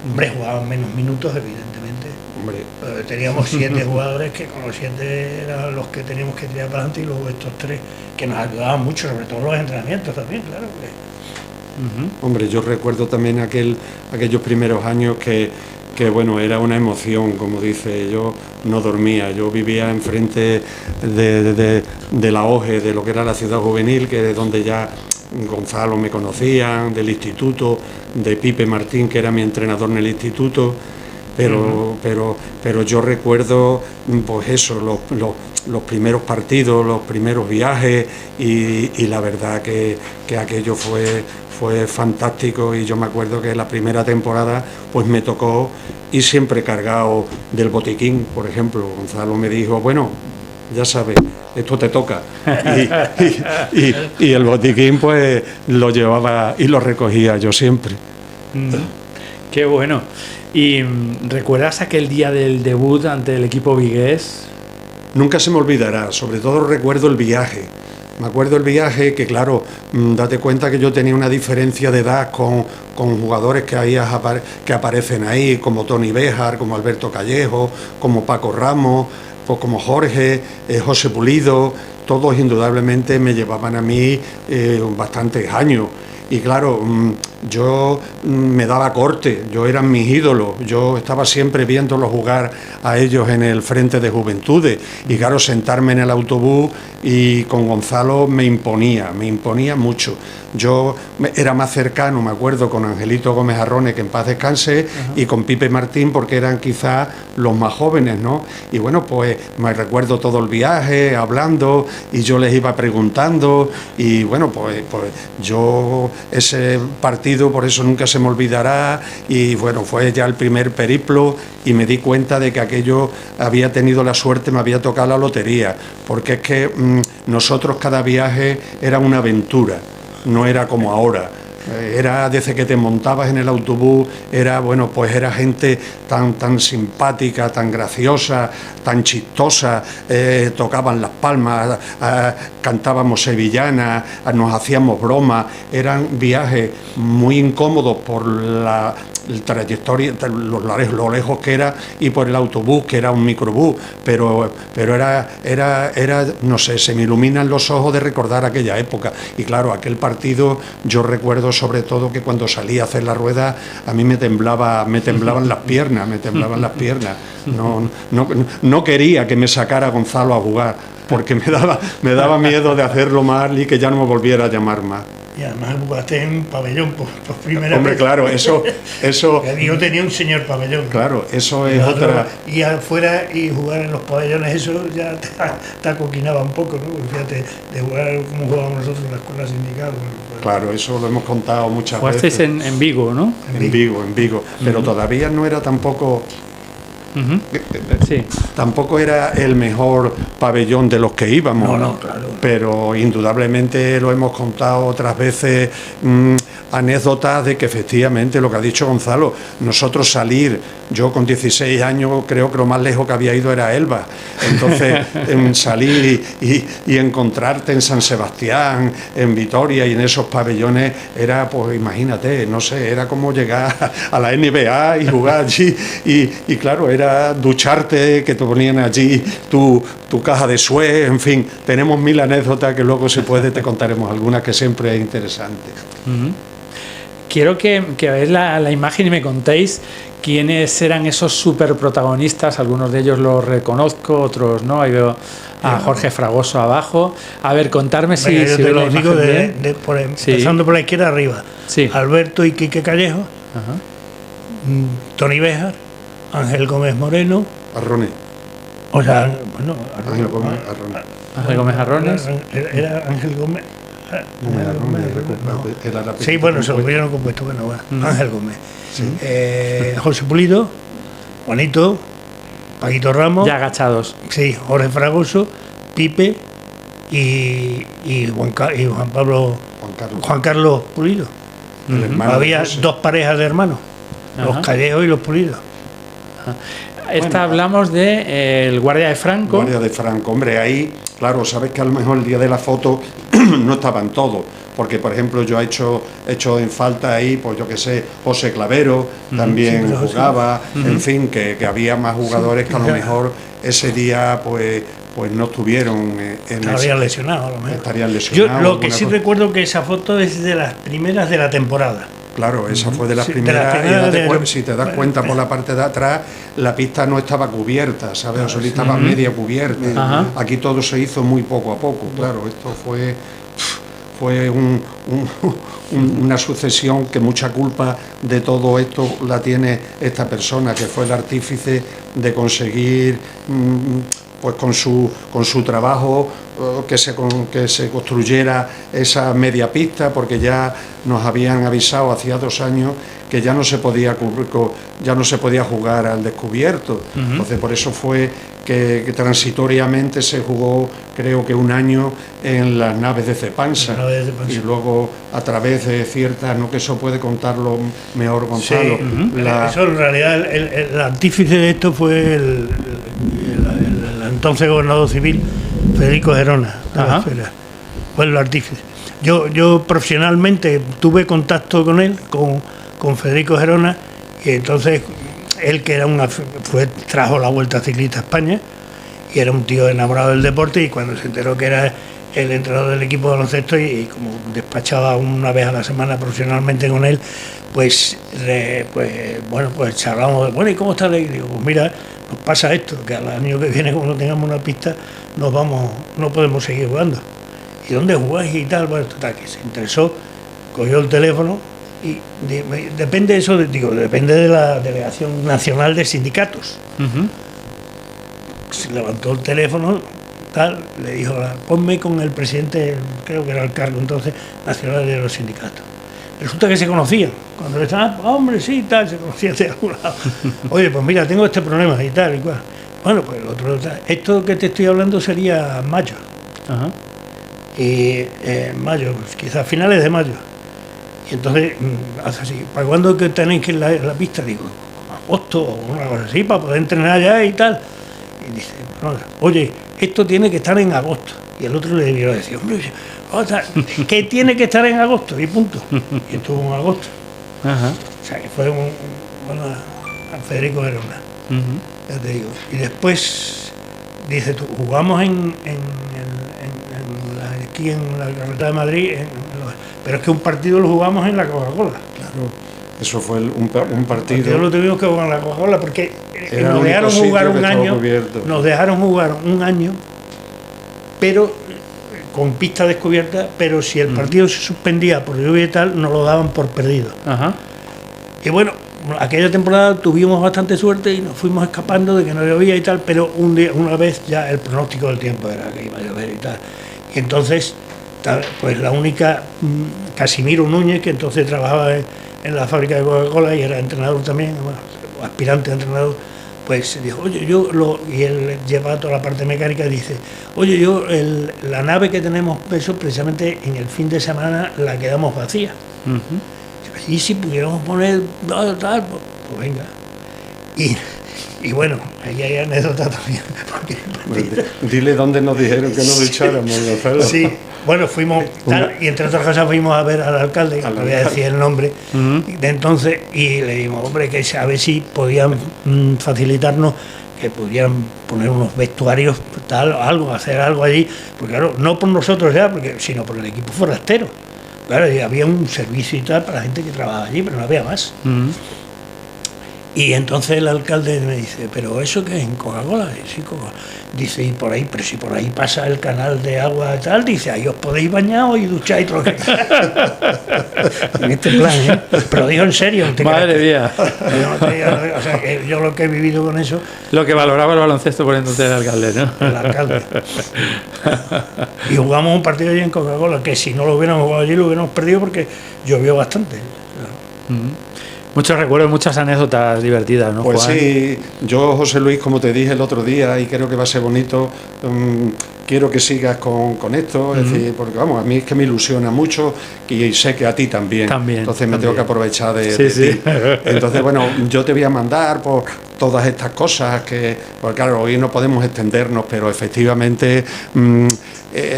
Hombre, jugaban menos minutos, evidentemente. Hombre, Pero teníamos 7 jugadores que con los 7 eran los que teníamos que tirar para adelante y luego estos 3 que nos ayudaban mucho, sobre todo los entrenamientos también, claro. hombre, yo recuerdo también aquellos primeros años que bueno, era una emoción, como dice, yo no dormía, yo vivía enfrente de la OGE, de lo que era la ciudad juvenil, que es donde ya Gonzalo me conocían, del instituto, de Pipe Martín, que era mi entrenador en el instituto, pero yo recuerdo, pues eso, los primeros partidos, los primeros viajes y la verdad que aquello fue fantástico. Y yo me acuerdo que la primera temporada pues me tocó ir siempre cargado del botiquín. Por ejemplo, Gonzalo me dijo, bueno, ya sabes, esto te toca. Y el botiquín pues lo llevaba y lo recogía yo siempre. Qué bueno. ¿Y recuerdas aquel día del debut ante el equipo vigués? Nunca se me olvidará, sobre todo recuerdo el viaje. Me acuerdo el viaje que, claro, date cuenta que yo tenía una diferencia de edad con jugadores que aparecen ahí, como Tony Béjar, como Alberto Callejo, como Paco Ramos, pues como Jorge, José Pulido, todos indudablemente me llevaban a mí bastantes años. Y claro, yo me daba corte, yo eran mis ídolos, yo estaba siempre viéndolos jugar a ellos en el frente de juventudes y claro, sentarme en el autobús y con Gonzalo me imponía mucho. Yo era más cercano, me acuerdo, con Angelito Gómez Arrone, que en paz descanse, y con Pipe Martín, porque eran quizás los más jóvenes, ¿no? Y bueno, pues me recuerdo todo el viaje, hablando, y yo les iba preguntando, y bueno, pues yo ese partido, por eso nunca se me olvidará, y bueno, fue ya el primer periplo, y me di cuenta de que aquello había tenido la suerte, me había tocado la lotería, porque es que nosotros cada viaje era una aventura. No era como ahora, era desde que te montabas en el autobús, era bueno, pues era gente tan simpática, tan graciosa, tan chistosa, tocaban las palmas, cantábamos sevillanas, nos hacíamos bromas, eran viajes muy incómodos por la trayectoria, lo lejos que era, y por el autobús, que era un microbús, pero era, no sé, se me iluminan los ojos de recordar aquella época. Y claro, aquel partido yo recuerdo sobre todo que cuando salí a hacer la rueda a mí me temblaban las piernas, no quería que me sacara Gonzalo a jugar, porque me daba miedo de hacerlo mal y que ya no me volviera a llamar más. Y además jugaste en pabellón por primera vez. Hombre, claro, eso yo tenía un señor pabellón. Claro, eso es otra. Y afuera y jugar en los pabellones, eso ya te acoquinaba un poco, ¿no? Fíjate, de jugar como jugábamos nosotros en la escuela sindical. Bueno, claro, eso lo hemos contado muchas veces. Jugasteis en Vigo, ¿no? En Vigo. Pero todavía no era tampoco Sí. Tampoco era el mejor pabellón de los que íbamos, No, claro. pero indudablemente lo hemos contado otras veces, anécdotas de que efectivamente lo que ha dicho Gonzalo, nosotros salir, yo con 16 años creo que lo más lejos que había ido era Elba, entonces salir y encontrarte en San Sebastián, en Vitoria y en esos pabellones era, pues imagínate, no sé, era como llegar a la NBA y jugar allí y claro, era ducharte, que te ponían allí tu caja de Suez, en fin, tenemos mil anécdotas que luego si puede te contaremos algunas que siempre es interesante. Quiero que veáis la imagen y me contéis quiénes eran esos super protagonistas. Algunos de ellos los reconozco, otros no. Ahí veo a Jorge Fragoso abajo. A ver, contarme si Venga, yo te veis la lo digo imagen bien. Sí. empezando por la izquierda arriba. Sí. Alberto y Quique Callejo, Ajá. Tony Béjar, Ángel Gómez Moreno, Arrones. o sea, bueno, Ángel Gómez Arrones. Ángel Gómez Arrones. Era Ángel Gómez. No. Sí, bueno, se lo hubieran compuesto, bueno, Ángel Gómez. Sí. José Pulido, Juanito, Paquito Ramos, Ya agachados. sí, Jorge Fragoso, Pipe y Juan Pablo, Juan Carlos Pulido. El hermano Había de José. dos parejas de hermanos, los Ajá. Callejos y los Pulidos. Hablamos de el guardia de Franco. Guardia de Franco, hombre, ahí, claro, sabes que a lo mejor el día de la foto no estaban todos, porque por ejemplo yo he hecho en falta ahí, pues yo que sé, José Clavero también Sí, pero jugaba, en fin, que había más jugadores que a lo mejor ese día pues no estuvieron Estarían lesionados a lo mejor. estarían Yo lesionados. lo que alguna sí cosa. recuerdo que esa foto es de las primeras de la temporada. Claro, esa fue de las Sí, de primeras. las primeras Si te das cuenta por la parte de atrás, la pista no estaba cubierta, ¿sabes? O sea, estaba media cubierta. Ajá. Aquí todo se hizo muy poco a poco, claro. Esto fue una sucesión que mucha culpa de todo esto la tiene esta persona, que fue el artífice de conseguir, pues con su trabajo, que se construyera esa media pista, porque ya nos habían avisado hacía 2 años que ya no se podía jugar al descubierto. Entonces por eso fue que transitoriamente se jugó, creo que 1 año en las naves de Cepansa, y luego a través de ciertas, no, que eso puede contarlo mejor Gonzalo. Sí, eso en realidad el artífice de esto fue el entonces gobernador civil Federico Gerona, fue el artífice. Yo profesionalmente tuve contacto con él, con Federico Gerona, y entonces él, que era trajo la Vuelta Ciclista a España y era un tío enamorado del deporte, y cuando se enteró que era el entrenador del equipo de baloncesto y como despachaba una vez a la semana profesionalmente con él, pues charlamos de, bueno, ¿y cómo está? Y digo, pues mira, nos pasa esto, que al año que viene, como no tengamos una pista, no podemos seguir jugando. ¿Y dónde jugáis y tal? Bueno, total, que se interesó, cogió el teléfono y depende de la Delegación Nacional de Sindicatos. Se levantó el teléfono, tal, le dijo, ponme con el presidente, creo que era el cargo entonces, nacional de los sindicatos. Resulta que se conocían. Cuando le estaban, hombre, sí, tal, se conocían de algún lado. Oye, pues mira, tengo este problema y tal y cual. Bueno, pues el otro, esto que te estoy hablando sería mayo. Ajá. Y mayo, pues, quizás finales de mayo. Y entonces hace así, ¿para cuándo que tenéis que ir en la pista? Digo, agosto o una cosa así, para poder entrenar ya y tal. Y dice, no, oye, esto tiene que estar en agosto. Y el otro le debió decir, hombre, que tiene que estar en agosto, y punto. Y estuvo en agosto. Ajá. O sea, que fue a Federico Gerona, ya te digo. Y después, dice tú, jugamos aquí en la carretera de Madrid, pero es que un partido lo jugamos en la Coca-Cola. Claro, eso fue un partido. Yo lo tuvimos que jugar en la Coca-Cola porque Era nos el dejaron único jugar sitio que un estaba año. cubierto. Nos dejaron jugar un año, pero con pista descubierta, pero si el partido se suspendía por lluvia y tal, nos lo daban por perdido. Ajá. Y bueno, aquella temporada tuvimos bastante suerte y nos fuimos escapando de que no llovía y tal, pero una vez ya el pronóstico del tiempo era que iba a llover y tal. Y entonces, pues la única, Casimiro Núñez, que entonces trabajaba en la fábrica de Coca-Cola y era entrenador también, bueno, aspirante a entrenador, pues dijo, oye, y él lleva toda la parte mecánica, dice, oye, la nave que tenemos eso, precisamente en el fin de semana la quedamos vacía. Y si pudiéramos poner tal, pues venga. Y bueno, ahí hay anécdota también. Dile dónde nos dijeron que nos echáramos, Gonzalo. Sí, bueno, fuimos, y entre otras cosas fuimos a ver al alcalde, no voy a decir el nombre, de entonces, y le dijimos, hombre, que a ver si podían facilitarnos, que pudieran poner unos vestuarios, tal, algo, hacer algo allí, porque claro, no por nosotros ya, sino por el equipo forastero. Claro, y había un servicio y tal para la gente que trabajaba allí, pero no había más. Y entonces el alcalde me dice, ¿pero eso qué es? ¿En Coca-Cola? Sí, Coca-Cola. Dice, y por ahí, pero si por ahí pasa el canal de agua y tal, dice, ahí os podéis bañar y duchar y todo. En este plan, ¿eh? Pero dijo en serio. Madre mía. O sea, que yo lo que he vivido con eso... Lo que valoraba el baloncesto por entonces el alcalde, ¿no? El alcalde. Y jugamos un partido allí en Coca-Cola, que si no lo hubiéramos jugado allí, lo hubiéramos perdido porque llovió bastante. Muchos recuerdos, muchas anécdotas divertidas, ¿no, Pues Juan? sí, yo, José Luis, como te dije el otro día, y creo que va a ser bonito, quiero que sigas con esto, es decir, porque vamos, a mí es que me ilusiona mucho y sé que a ti también. Entonces me tengo que aprovechar de ti. Entonces, bueno, yo te voy a mandar por todas estas cosas que, pues claro, hoy no podemos extendernos, pero efectivamente,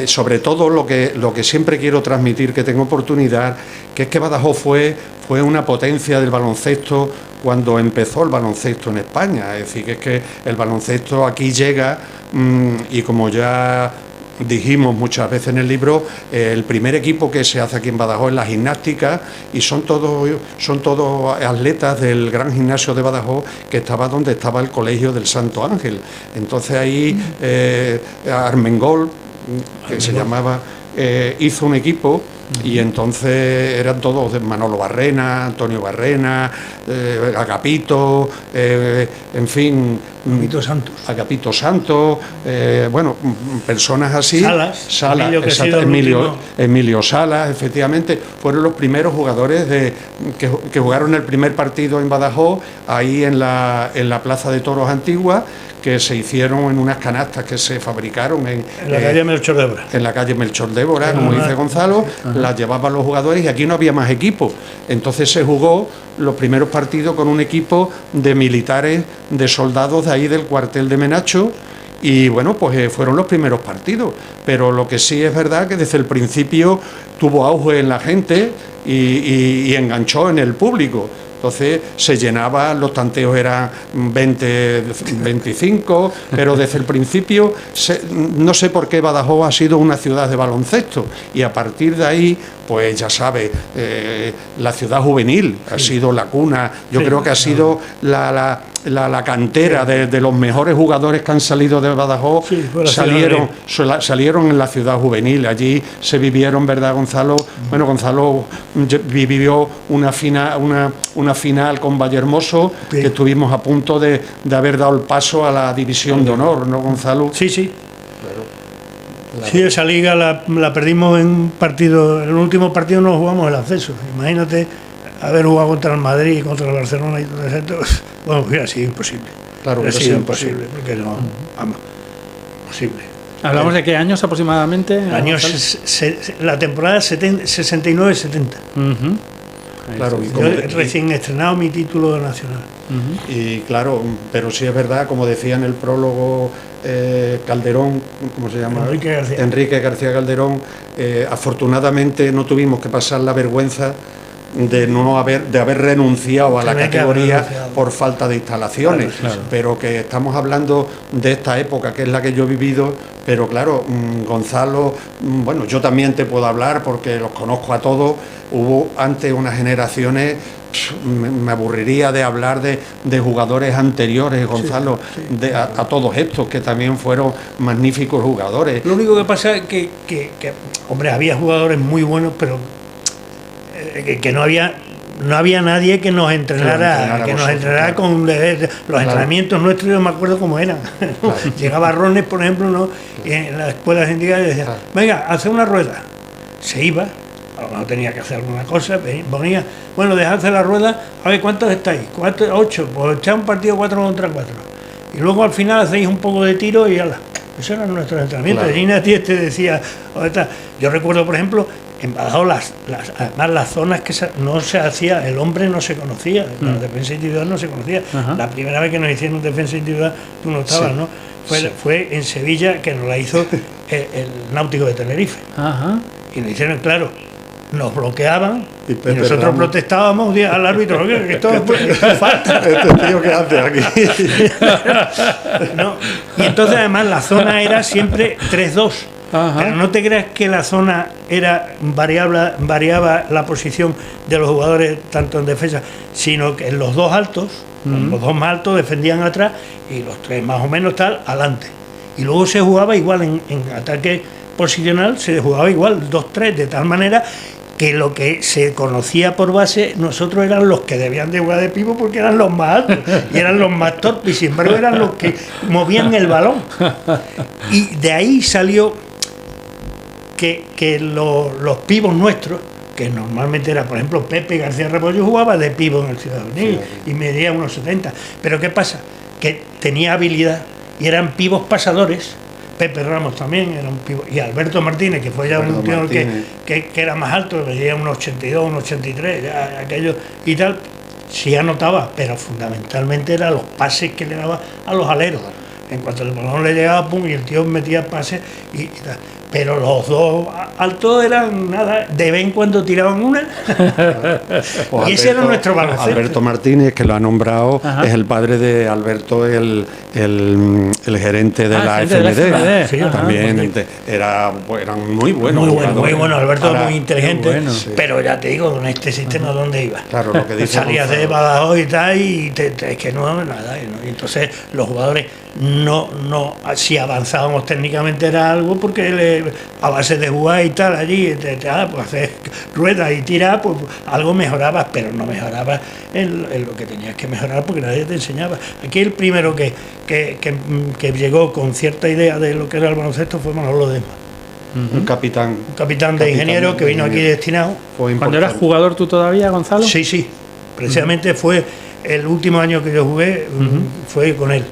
sobre todo lo que siempre quiero transmitir, que tengo oportunidad, que es que Badajoz fue una potencia del baloncesto cuando empezó el baloncesto en España. Es decir, que es que el baloncesto aquí llega y como ya dijimos muchas veces en el libro, el primer equipo que se hace aquí en Badajoz es la gimnástica y son todos atletas del gran gimnasio de Badajoz que estaba donde estaba el colegio del Santo Ángel. Entonces ahí Armengol, que se llamaba, hizo un equipo. Y entonces eran todos de Manolo Barrena, Antonio Barrena, Agapito, en fin, Agapito Santos, bueno, personas así. Salas, Emilio Salas, efectivamente, fueron los primeros jugadores que jugaron el primer partido en Badajoz, ahí en la Plaza de Toros Antigua, que se hicieron en unas canastas que se fabricaron en la calle Melchor de Évora. En la calle Melchor de Évora, como dice Gonzalo, las llevaban los jugadores y aquí no había más equipos. Entonces se jugó los primeros partidos con un equipo de militares, de soldados de ahí del cuartel de Menacho, y bueno, pues fueron los primeros partidos. Pero lo que sí es verdad que desde el principio tuvo auge en la gente y enganchó en el público. Entonces se llenaba, los tanteos eran 20, 25, pero desde el principio no sé por qué Badajoz ha sido una ciudad de baloncesto y a partir de ahí, pues ya sabes, la ciudad juvenil ha sido la cuna, yo creo que ha sido la cantera de los mejores jugadores que han salido de Badajoz, salieron en la ciudad juvenil, allí se vivieron, ¿verdad, Gonzalo? Bueno, Gonzalo vivió una final con Vallehermoso, que estuvimos a punto de haber dado el paso a la división de honor, ¿no, Gonzalo? Sí. Sí, esa liga la perdimos en un partido, en el último partido no jugamos el acceso. Imagínate haber jugado contra el Madrid y contra el Barcelona y todo eso. Bueno, hubiera sido imposible. Claro, hubiera sido imposible, porque no, vamos, imposible. ¿Hablamos de qué años aproximadamente? La temporada 69-70. Claro, yo recién estrenado mi título nacional. Y claro, pero sí es verdad, como decía en el prólogo Calderón, ¿cómo se llama? Enrique García Calderón, afortunadamente no tuvimos que pasar la vergüenza de haber renunciado a la categoría por falta de instalaciones, pero que estamos hablando de esta época que es la que yo he vivido, pero claro, Gonzalo, bueno, yo también te puedo hablar porque los conozco a todos, hubo antes unas generaciones, me aburriría de hablar de jugadores anteriores, Gonzalo, a todos estos que también fueron magníficos jugadores. Lo único que pasa es que hombre, había jugadores muy buenos, pero que no había nadie que nos entrenara con los entrenamientos nuestros. Yo me acuerdo cómo eran. Llegaba Rones, por ejemplo, ¿no? Y en la escuela sindicales decía, venga, hace una rueda. Se iba, a lo mejor tenía que hacer alguna cosa, venía, bueno, dejad hacer la rueda, a ver, ¿cuántos estáis? 8, pues echad un partido 4 contra 4. y luego al final hacéis un poco de tiro y ala. Eso era nuestro entrenamiento. Claro. Y nadie te decía, yo recuerdo, por ejemplo, en Badajoz, además las zonas que no se hacía, el hombre no se conocía, la defensa individual no se conocía. Ajá. La primera vez que nos hicieron defensa individual, tú no estabas, Sí. ¿no? Sí. Fue en Sevilla, que nos la hizo el Náutico de Tenerife. Ajá. Y nos hicieron, claro, nos bloqueaban Y y Pepe nosotros Ramos. protestábamos al árbitro, que esto es falta. Este tío que hace aquí. No. Y entonces además la zona era siempre 3-2. Ajá. Pero no te creas que la zona era variaba la posición de los jugadores tanto en defensa, sino que los dos altos, los dos más altos defendían atrás y los tres más o menos tal adelante. Y luego se jugaba igual en ataque posicional, se jugaba igual 2-3, de tal manera que lo que se conocía por base, nosotros eran los que debían de jugar de pivo porque eran los más altos y eran los más torpes, y sin embargo eran los que movían el balón. Y de ahí salió que los pibos nuestros, que normalmente era, por ejemplo, Pepe García Rebollo, jugaba de pivo en el Ciudad Unida y medía unos 70. Pero ¿qué pasa? Que tenía habilidad y eran pibos pasadores. Pepe Ramos también era un pivo, y Alberto Martínez, que fue ya un tío que era más alto, medía unos 82, unos 83, ya aquello y tal, sí anotaba, pero fundamentalmente eran los pases que le daba a los aleros. En cuanto el balón le llegaba, pum, y el tío metía pases y tal. Pero los dos altos eran nada, de vez en cuando tiraban una. Y ese era nuestro baloncesto. Alberto Martínez, que lo ha nombrado, Ajá. es el padre de Alberto, el gerente de la gerente de la FMD. FMD, sí, También eran muy buenos. Muy jugadores. bueno, Alberto Ahora, muy inteligente, muy bueno. Sí. pero ya te digo, con este sistema, ¿dónde iba? Claro, lo que dice Salías de Gonzalo. Badajoz y tal, y es que no nada. ¿No? Y entonces los jugadores no si avanzábamos técnicamente era algo, porque a base de jugar y tal allí, pues hacer ruedas y tirar, pues algo mejorabas, pero no mejorabas en lo que tenías que mejorar porque nadie te enseñaba. Aquí el primero que llegó con cierta idea de lo que era el baloncesto fue Manolo Dema, Un capitán. un capitán de ingenieros que vino aquí destinado. Fue ¿Cuando eras importante. jugador tú todavía, Gonzalo? Sí, precisamente fue el último año que yo jugué, fue con él.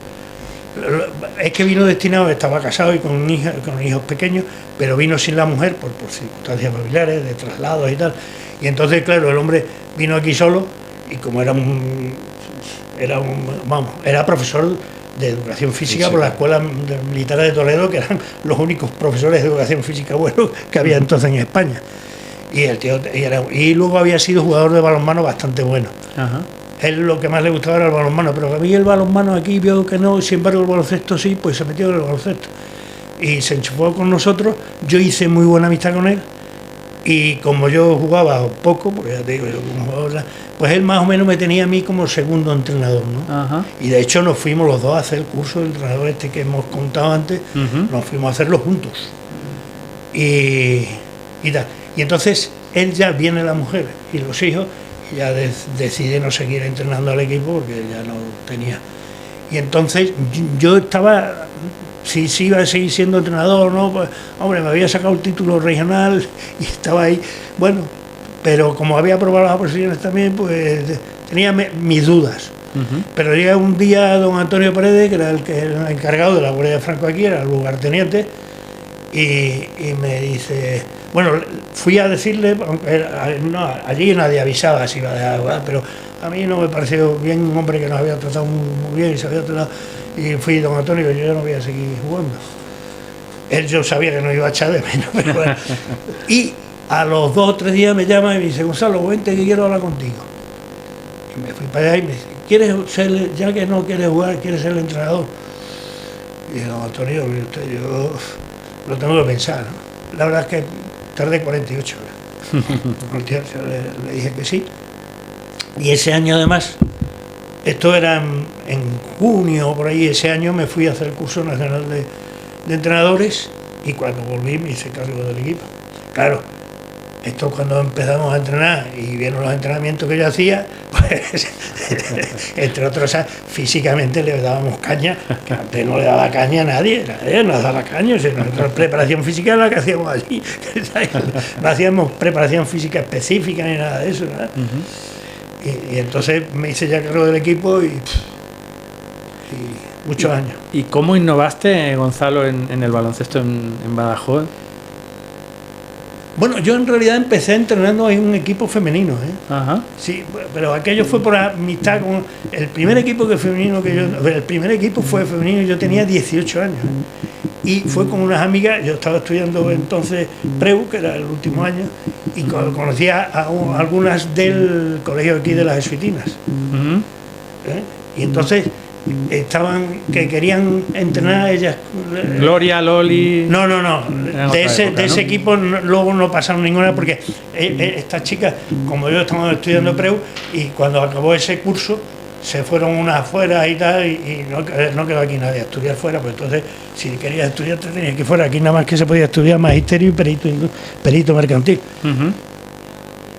Es que vino destinado, estaba casado y con hijos pequeños, pero vino sin la mujer por circunstancias familiares, de traslados y tal. Y entonces, claro, el hombre vino aquí solo, y como era profesor de educación física por la Escuela Militar de Toledo, que eran los únicos profesores de educación física buenos que había entonces en España. Y el tío y luego había sido jugador de balonmano bastante bueno. Ajá. Él lo que más le gustaba era el balonmano, pero a mí el balonmano aquí vio que no, sin embargo el baloncesto sí, pues se metió en el baloncesto. Y se enchufó con nosotros, yo hice muy buena amistad con él, y como yo jugaba poco, porque ya te digo, yo como jugador, pues él más o menos me tenía a mí como segundo entrenador, ¿no? Ajá. Y de hecho nos fuimos los dos a hacer el curso de entrenador este que hemos contado antes, nos fuimos a hacerlo juntos. Y tal. Y entonces él ya viene la mujer y los hijos, y ya decide no seguir entrenando al equipo porque ya no tenía. Y entonces yo estaba, si iba a seguir siendo entrenador o no, pues hombre, me había sacado el título regional y estaba ahí, bueno, pero como había probado las oposiciones también, pues tenía mis dudas. Pero llega un día don Antonio Paredes, que era el encargado de la Guardia de Franco aquí, era el lugarteniente, y me dice, bueno, fui a decirle, allí nadie avisaba si iba a dejar de jugar, pero a mí no me pareció bien un hombre que nos había tratado muy bien y se había tratado, y fui, don Antonio, yo no voy a seguir jugando. Yo sabía que no iba a echar de menos, pero bueno. Y a los 2 o 3 días me llama y me dice, Gonzalo, vente que quiero hablar contigo. Y me fui para allá y me dice, ¿quieres ser, ya que no quieres jugar, quieres ser el entrenador? Y dije, don Antonio, mire usted, yo lo tengo que pensar, ¿no? La verdad es que tardé 48 horas. Le dije que sí. Y ese año además, esto era en junio, por ahí, ese año me fui a hacer el curso nacional de entrenadores, y cuando volví me hice cargo del equipo. Claro, esto cuando empezamos a entrenar y vieron los entrenamientos que yo hacía, pues entre otras cosas, físicamente le dábamos caña, que antes no le daba caña a nadie nos daba caña, o sea, nuestra preparación física era la que hacíamos allí, no hacíamos preparación física específica ni nada de eso, ¿no? Y entonces me hice ya cargo del equipo muchos años. ¿Y cómo innovaste, Gonzalo, en el baloncesto en Badajoz? Bueno, yo en realidad empecé entrenando en un equipo femenino, ¿eh? Ajá. Sí, pero aquello fue por amistad con el primer equipo femenino que yo... El primer equipo fue femenino y yo tenía 18 años. Y fue con unas amigas, yo estaba estudiando entonces Preu, que era el último año, y conocía a algunas del colegio aquí de las jesuitinas. ¿Eh? Y entonces estaban, que querían entrenar ellas. Gloria, Loli. No. De ese ¿no? equipo luego no pasaron ninguna porque estas chicas, como yo estaba estudiando Preu, y cuando acabó ese curso se fueron unas afuera y tal, y no quedó aquí nadie a estudiar fuera, pues entonces si querías estudiar te tenías que ir fuera. Aquí nada más que se podía estudiar magisterio y perito mercantil.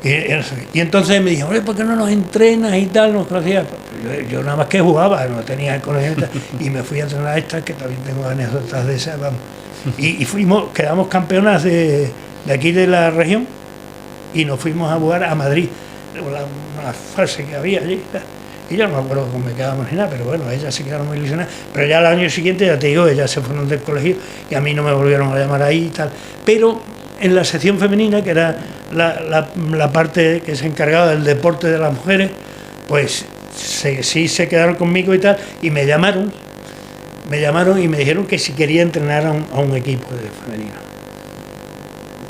Y entonces me dijo, oye, ¿por qué no nos entrenas y tal? Nos conocía. Yo nada más que jugaba, no tenía el conocimiento, y me fui a entrenar a estas, que también tengo anécdotas de esas, vamos. Y quedamos campeonas de aquí de la región, y nos fuimos a jugar a Madrid, una fase que había allí. Y yo no me acuerdo cómo me quedamos ni nada, pero bueno, ellas se quedaron muy ilusionadas. Pero ya el año siguiente, ya te digo, ellas se fueron del colegio y a mí no me volvieron a llamar ahí y tal. Pero en la sección femenina, que era la parte que se encargaba del deporte de las mujeres, pues sí se quedaron conmigo y tal, y me llamaron y me dijeron que si quería entrenar a un equipo de femenino.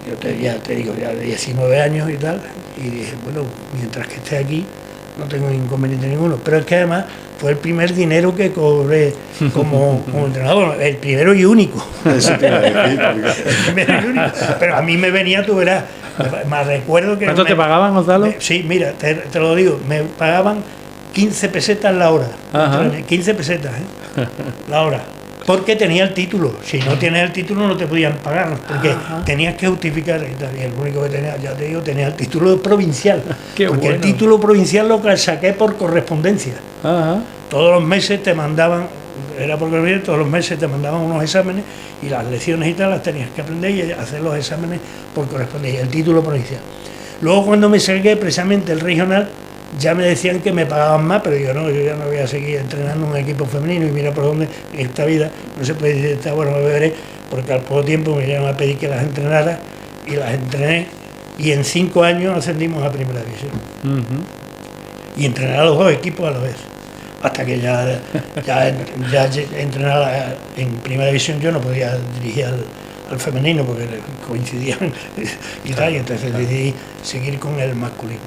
Yo ya te digo, ya de 19 años y tal, y dije, bueno, mientras que esté aquí no tengo inconveniente ninguno, pero es que además fue el primer dinero que cobré como entrenador, el primero y único. Eso te iba a decir, El primero y único. Pero a mí me venía, tú verás, me recuerdo que... ¿Cuánto te pagaban, Gonzalo? Sí, mira, te lo digo, me pagaban 15 pesetas la hora. Ajá. 15 pesetas, la hora. Porque tenía el título. Si no tienes el título no te podían pagar, porque tenías que justificar y tal. Y el único que tenía, ya te digo, tenía el título provincial. Qué porque bueno. el título provincial lo saqué por correspondencia. Ajá. Todos los meses te mandaban, era por correspondencia, todos los meses te mandaban unos exámenes y las lecciones y tal las tenías que aprender y hacer los exámenes por correspondencia, el título provincial. Luego cuando me saqué precisamente el regional, ya me decían que me pagaban más, pero yo ya no voy a seguir entrenando un equipo femenino, y mira por dónde en esta vida no se puede decir, está bueno, me veré, porque al poco tiempo me llegaron a pedir que las entrenara, y las entrené, y en 5 años ascendimos a primera división. Y entrené a los dos equipos a la vez, hasta que ya entrenar en primera división yo no podía dirigir al femenino porque coincidían y tal, y entonces decidí seguir con el masculino.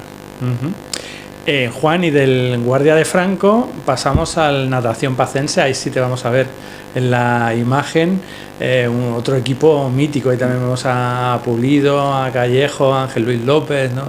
Juan, y del Guardia de Franco pasamos al Natación Pacense. Ahí sí te vamos a ver en la imagen, otro equipo mítico. Ahí también vemos a Pulido, a Callejo, a Ángel Luis López, ¿no?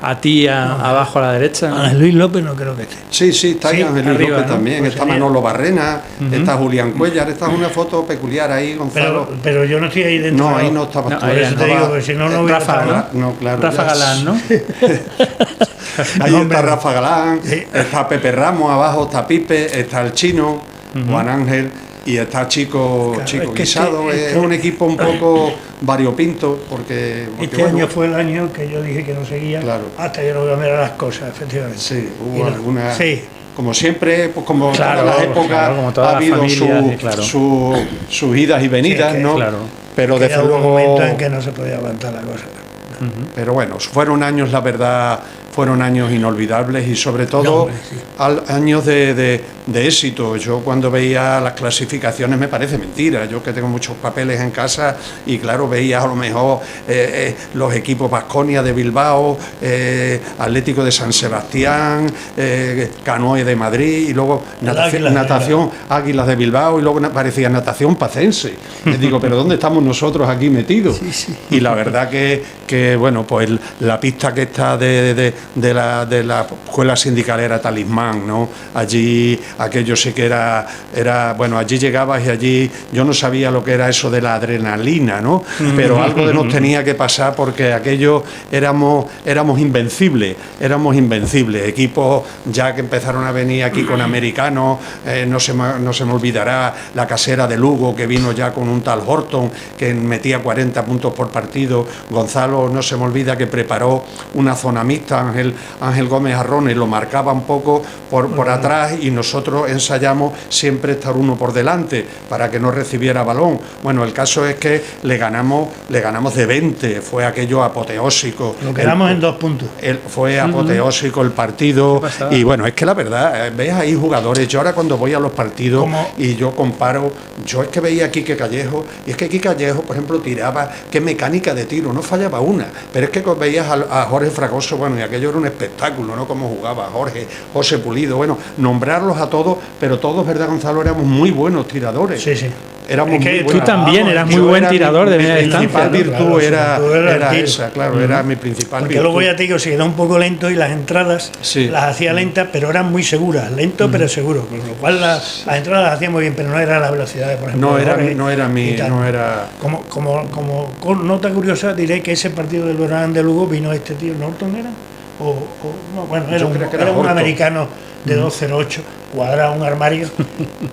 A ti abajo a la derecha, ¿no? Ángel Luis López no creo que esté. Sí, está ahí Ángel Luis arriba, López, ¿no? también, Pues está sería... Manolo Barrena, está Julián Cuellar. Esta es una foto peculiar ahí, Gonzalo. Pero yo no estoy ahí dentro. No, ahí no estaba. No, tú. ahí Por eso te Estaba- digo, porque si no, no hubiera Rafa, estado. ¿no? No, claro. Rafa ya. Galán, ¿no? Ahí No, está hombre. Rafa Galán, Sí. está Pepe Ramos abajo, está Pipe, está el Chino, Juan Ángel, y está Chico Claro, es que Guisado. este- Es un equipo un poco variopinto, porque Este bueno, año fue el año que yo dije que no seguía, Claro. hasta que no cambiaron las cosas, efectivamente. sí, Y hubo no. alguna. Sí. Como siempre, pues como Claro, todas las claro, épocas, como todas ha las habido familias, sí, claro. sus idas y venidas, Sí, que- ¿no? claro. Pero desde Hubo un luego. momento en que no se podía aguantar la cosa. Pero bueno, fueron años, la verdad, fueron años inolvidables, y sobre todo No, hombre, sí. años de éxito. Yo cuando veía las clasificaciones me parece mentira. Yo que tengo muchos papeles en casa, y claro, veía a lo mejor los equipos Baskonia de Bilbao, Atlético de San Sebastián, Canoe de Madrid, y luego natación Águilas de Bilbao, y luego parecía natación pacense. Les digo, pero ¿dónde estamos nosotros aquí metidos? Y la verdad que bueno, pues la pista que está de la escuela sindical era Talismán, ¿no? Allí aquello sí que era bueno, allí llegabas y allí yo no sabía lo que era eso de la adrenalina, ¿no? Pero algo nos tenía que pasar, porque aquello éramos invencibles, equipos ya que empezaron a venir aquí con americanos, no se me olvidará la casera de Lugo, que vino ya con un tal Horton que metía 40 puntos por partido. Gonzalo, no se me olvida que preparó una zona mixta, Ángel Gómez Arrones lo marcaba un poco por atrás y nosotros ensayamos siempre estar uno por delante para que no recibiera balón. Bueno, el caso es que le ganamos de 20, fue aquello apoteósico. Lo quedamos en 2 puntos. Fue apoteósico el partido y bueno, es que la verdad, ves ahí jugadores, yo ahora cuando voy a los partidos y yo comparo, yo es que veía a Quique Callejo y es que Quique Callejo, por ejemplo, tiraba, qué mecánica de tiro, no fallaba una, pero es que veías a Jorge Fragoso, bueno, y aquello era un espectáculo, ¿no? Cómo jugaba Jorge, José Pulido, bueno, nombrarlos a todos, pero todos, ¿verdad, Gonzalo? Éramos muy buenos tiradores. Sí, sí. Éramos muy buenos. Tú también eras muy buen tirador de media distancia. Mi principal virtud era tiro. esa, claro, era mi principal Porque virtud. luego ya te digo, se quedó un poco lento y las entradas las hacía lentas, pero eran muy seguras, lento pero seguro, con lo cual las entradas las hacía muy bien, pero no era la velocidad de, por ejemplo, no era como nota curiosa diré que ese partido del Breogán de Lugo vino este tío, ¿Norton era? No, bueno, era un americano de 2.08, cuadrado un armario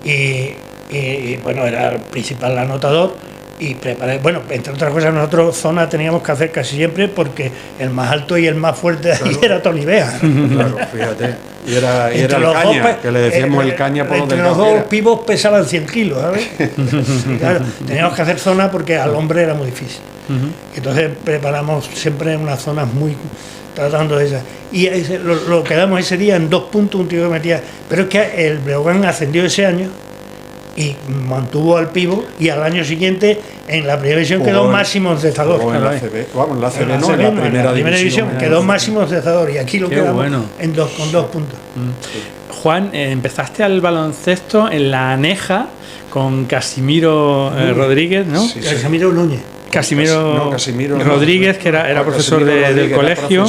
y bueno, era el principal anotador y preparé, bueno, entre otras cosas nosotros zona teníamos que hacer casi siempre porque el más alto y el más fuerte de ahí era Tony Bea. Claro, fíjate. Y era el caña, que le decíamos el caña por entre los dos pibos pesaban 100 kilos, ¿sabes? Claro, teníamos que hacer zona porque al hombre era muy difícil. Entonces preparamos siempre unas zonas muy tratando de esas. Y lo quedamos ese día en 2 puntos, un tío que metía. Pero es que el Breogán ascendió ese año y mantuvo al pivo y al año siguiente en la primera división quedó máximo encestador. En la primera división quedó máximo encestador y aquí lo quedamos con 2 puntos. Juan, empezaste al baloncesto en la Aneja con Casimiro Rodríguez, ¿no? Sí. Casimiro Núñez. Casimiro Rodríguez, que era profesor del colegio.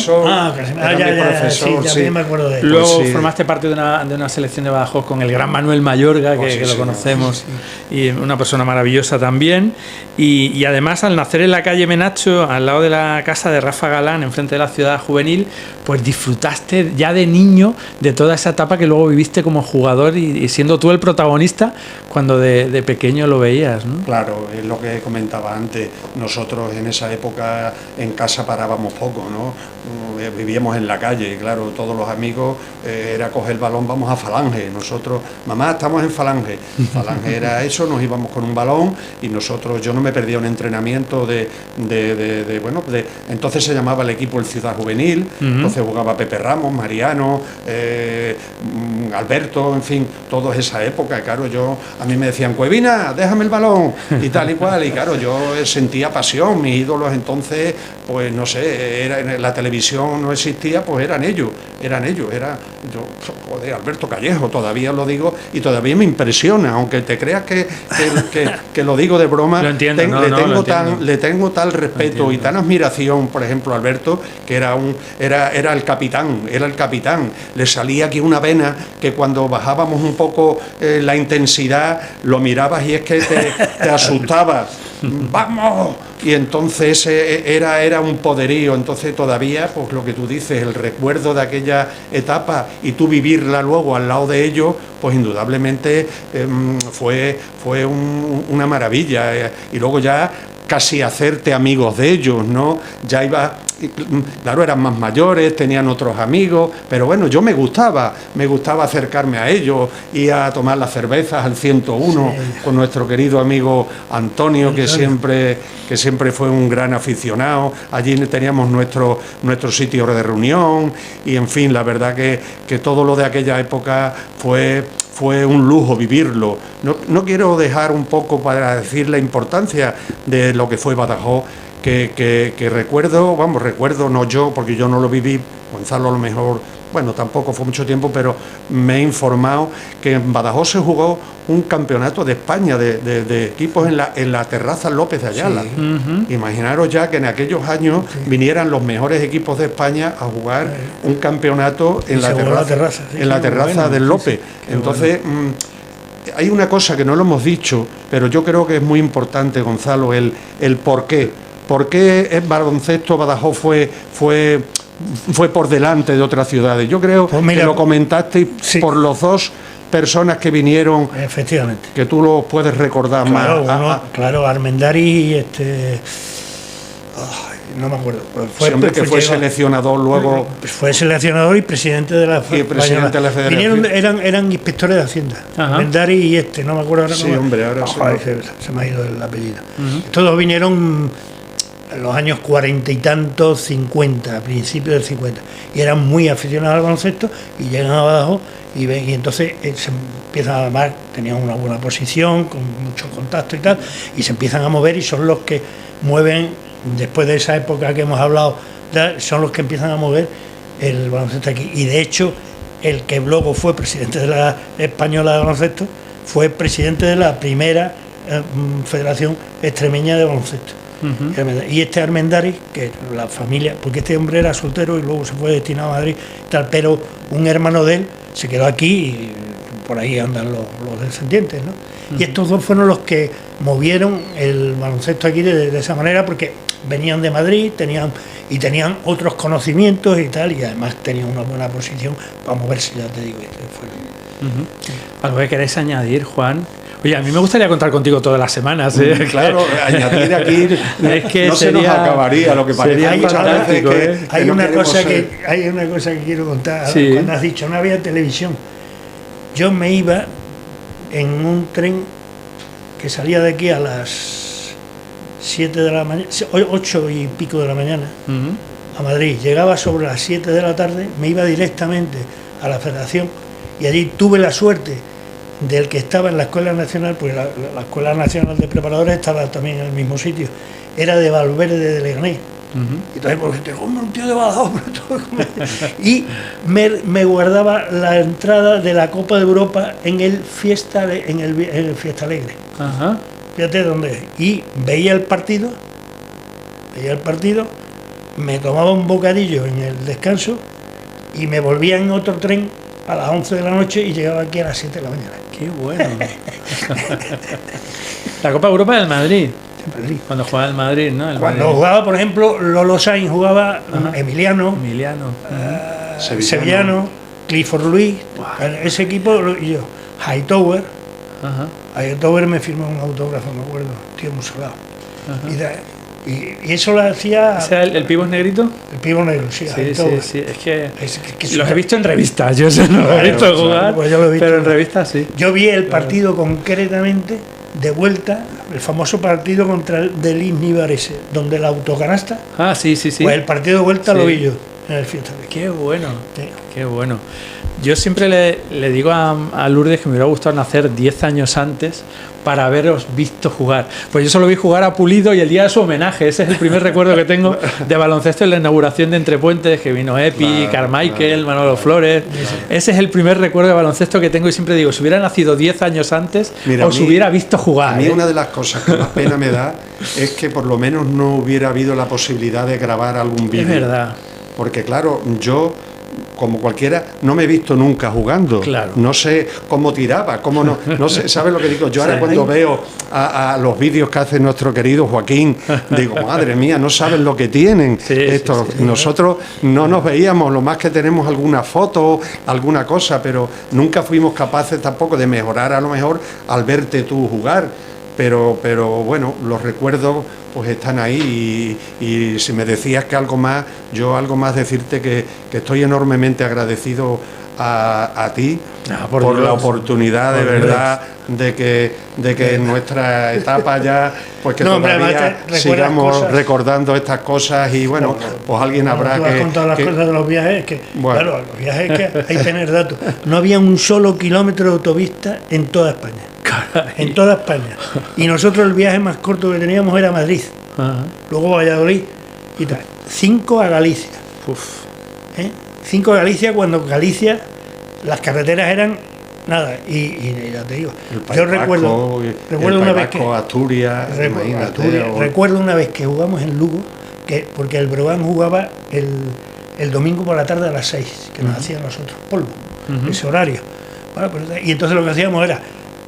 También me acuerdo de él. Luego formaste parte de una selección de Badajoz con el gran Manuel Mayorga, que lo conocemos, y una persona maravillosa también. Y además, al nacer en la calle Menacho, al lado de la casa de Rafa Galán, enfrente de la ciudad juvenil, pues disfrutaste ya de niño de toda esa etapa que luego viviste como jugador y siendo tú el protagonista cuando de pequeño lo veías, ¿no? Claro, es lo que comentaba antes. Nosotros en esa época en casa parábamos poco, ¿no? Vivíamos en la calle y claro, todos los amigos era coger el balón, vamos a Falange. Nosotros, mamá, estamos en Falange. Falange era eso, nos íbamos con un balón y nosotros, yo no me perdía un entrenamiento entonces se llamaba el equipo el Ciudad Juvenil, entonces jugaba Pepe Ramos, Mariano, Alberto, en fin, toda esa época. Claro, a mí me decían, Cuevina, déjame el balón y tal y cual, y claro, yo sentía pasión. Mis ídolos entonces, pues no sé, la televisión no existía, pues eran ellos, Alberto Callejo, todavía lo digo y todavía me impresiona, aunque te creas que lo digo de broma. Lo entiendo, le tengo tal respeto y tan admiración, por ejemplo, a Alberto, que era el capitán, le salía aquí una vena que cuando bajábamos un poco la intensidad, lo mirabas y es que te asustabas. ¡Vamos! Y entonces era un poderío. Entonces todavía, pues lo que tú dices, el recuerdo de aquella etapa y tú vivirla luego al lado de ellos, pues indudablemente fue una maravilla. Y luego ya casi hacerte amigos de ellos, ¿no? Ya iba, claro, eran más mayores, tenían otros amigos, pero bueno, yo me gustaba acercarme a ellos y a tomar las cervezas al 101 con nuestro querido amigo Antonio, que siempre fue un gran aficionado. Allí teníamos nuestro sitio de reunión y en fin, la verdad que todo lo de aquella época fue un lujo vivirlo. No quiero dejar un poco para decir la importancia de lo que fue Badajoz, que recuerdo, no yo, porque yo no lo viví, Gonzalo a lo mejor, bueno, tampoco fue mucho tiempo, pero me he informado que en Badajoz se jugó un campeonato de España de equipos en la terraza López de Ayala. Imaginaros ya que en aquellos años vinieran los mejores equipos de España a jugar un campeonato en la terraza del López. Entonces, hay una cosa que no lo hemos dicho, pero yo creo que es muy importante, Gonzalo, el por qué. ¿Por qué el baloncesto Badajoz fue por delante de otras ciudades? Yo creo que lo comentaste por los dos personas que vinieron, efectivamente, que tú lo puedes recordar más. Claro, Armendari y no me acuerdo. Siempre que fue seleccionador luego. Fue seleccionador y presidente de la Federación. Eran inspectores de Hacienda. Mendari y no me acuerdo ahora. Sí, hombre, ahora se me ha ido el apellido. Todos vinieron en los años 40 y tantos, 50, a principios del 50. Y eran muy aficionados al baloncesto y llegan abajo y entonces se empiezan a armar, tenían una buena posición, con mucho contacto y tal, y se empiezan a mover y son los que mueven, después de esa época que hemos hablado, son los que empiezan a mover el baloncesto aquí. Y de hecho, el que luego fue presidente de la Española de Baloncesto fue presidente de la primera Federación Extremeña de Baloncesto. Y este Armendáriz, que la familia, porque este hombre era soltero y luego se fue destinado a Madrid, tal, pero un hermano de él se quedó aquí y por ahí andan los descendientes, ¿no? Y estos dos fueron los que movieron el baloncesto aquí de esa manera, porque venían de Madrid, tenían otros conocimientos y tal, y además tenían una buena posición para moverse, ya te digo. ¿Algo que queréis añadir, Juan? Oye, a mí me gustaría contar contigo todas las semanas. Claro, añadir aquí es que no se nos acabaría, lo que parece muchas veces que hay una cosa que quiero contar. Sí. Cuando has dicho no había televisión, yo me iba en un tren que salía de aquí a las 7 de la mañana, 8 y pico de la mañana, a Madrid. Llegaba sobre las 7 de la tarde, me iba directamente a la Federación y allí tuve la suerte del que estaba en la Escuela Nacional, pues la Escuela Nacional de Preparadores estaba también en el mismo sitio, era de Valverde de Leganés. Y entonces, porque tengo un tío de Badajoz, y me guardaba la entrada de la Copa de Europa en el Fiesta Alegre. Fíjate dónde es. Y veía el partido, me tomaba un bocadillo en el descanso y me volvía en otro tren a las 11 de la noche y llegaba aquí a las 7 de la mañana. ¡Qué bueno! La Copa de Europa del Madrid. Madrid. Cuando jugaba el Madrid, ¿no? Cuando jugaba, por ejemplo, Lolo Sainz jugaba, Emiliano, Sevillano, Clifford Luis, ese equipo, y yo, Hightower. Hightower me firmó un autógrafo, me acuerdo, tío musolado. Y eso lo hacía. ¿Ese el pibos negrito? El pibos negro, sí. Sí. Es que los he visto en revistas. Yo no los he visto jugar, pues yo lo he visto. pero en revistas sí. Yo vi el partido concretamente de vuelta, el famoso partido contra el del Isni Varese, donde la autocanasta. Sí. Pues el partido de vuelta lo vi yo en el Fiesta. Qué bueno, qué bueno. Yo siempre le digo a Lourdes que me hubiera gustado nacer 10 años antes para haberos visto jugar. Pues yo solo vi jugar a Pulido y el día de su homenaje. Ese es el primer recuerdo que tengo de baloncesto en la inauguración de Entrepuentes, que vino Epi, Carmichael, Manolo Flores. Ese es el primer recuerdo de baloncesto que tengo y siempre digo, si hubiera nacido 10 años antes, os hubiera visto jugar. A mí una de las cosas que más pena me da es que por lo menos no hubiera habido la posibilidad de grabar algún vídeo. Es verdad. Porque claro, yo, como cualquiera, no me he visto nunca jugando. Claro. No sé cómo tiraba, cómo no sé, ¿sabes lo que digo? Yo ahora cuando veo a los vídeos que hace nuestro querido Joaquín, digo, madre mía, no saben lo que tienen. Nosotros no nos veíamos, lo más que tenemos alguna foto, alguna cosa, pero nunca fuimos capaces tampoco de mejorar a lo mejor al verte tú jugar. Pero bueno, los recuerdos pues están ahí y si me decías que algo más, yo algo más decirte que estoy enormemente agradecido a ti por la oportunidad de verdad de que en nuestra etapa ya pues que todavía sigamos recordando estas cosas y bueno, pues alguien habrá que... Tú has contado las cosas de los viajes, claro, los viajes que hay que tener datos. No había un solo kilómetro de autopista en toda España. Caray. En toda España. Y nosotros el viaje más corto que teníamos era Madrid. Luego Valladolid y tal. 5 a Galicia. 5 a Galicia cuando Galicia las carreteras eran nada. Y ya te digo. Yo recuerdo una vez que Asturias, recuerdo una vez que jugamos en Lugo, porque el Brogan jugaba el domingo por la tarde a las 6, que nos hacían nosotros polvo, ese horario. Bueno, y entonces lo que hacíamos era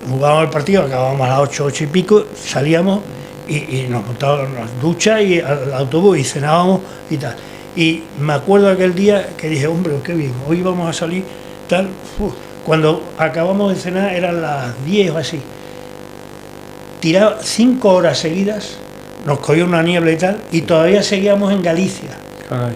jugábamos el partido, acabábamos a las 8 y pico, salíamos y nos montábamos en las duchas y al autobús y cenábamos y tal. Y me acuerdo aquel día que dije, hombre, qué bien, hoy vamos a salir, tal. Cuando acabamos de cenar eran las 10 o así. Tiraba 5 horas seguidas nos cogió una niebla y tal, y todavía seguíamos en Galicia. Caray.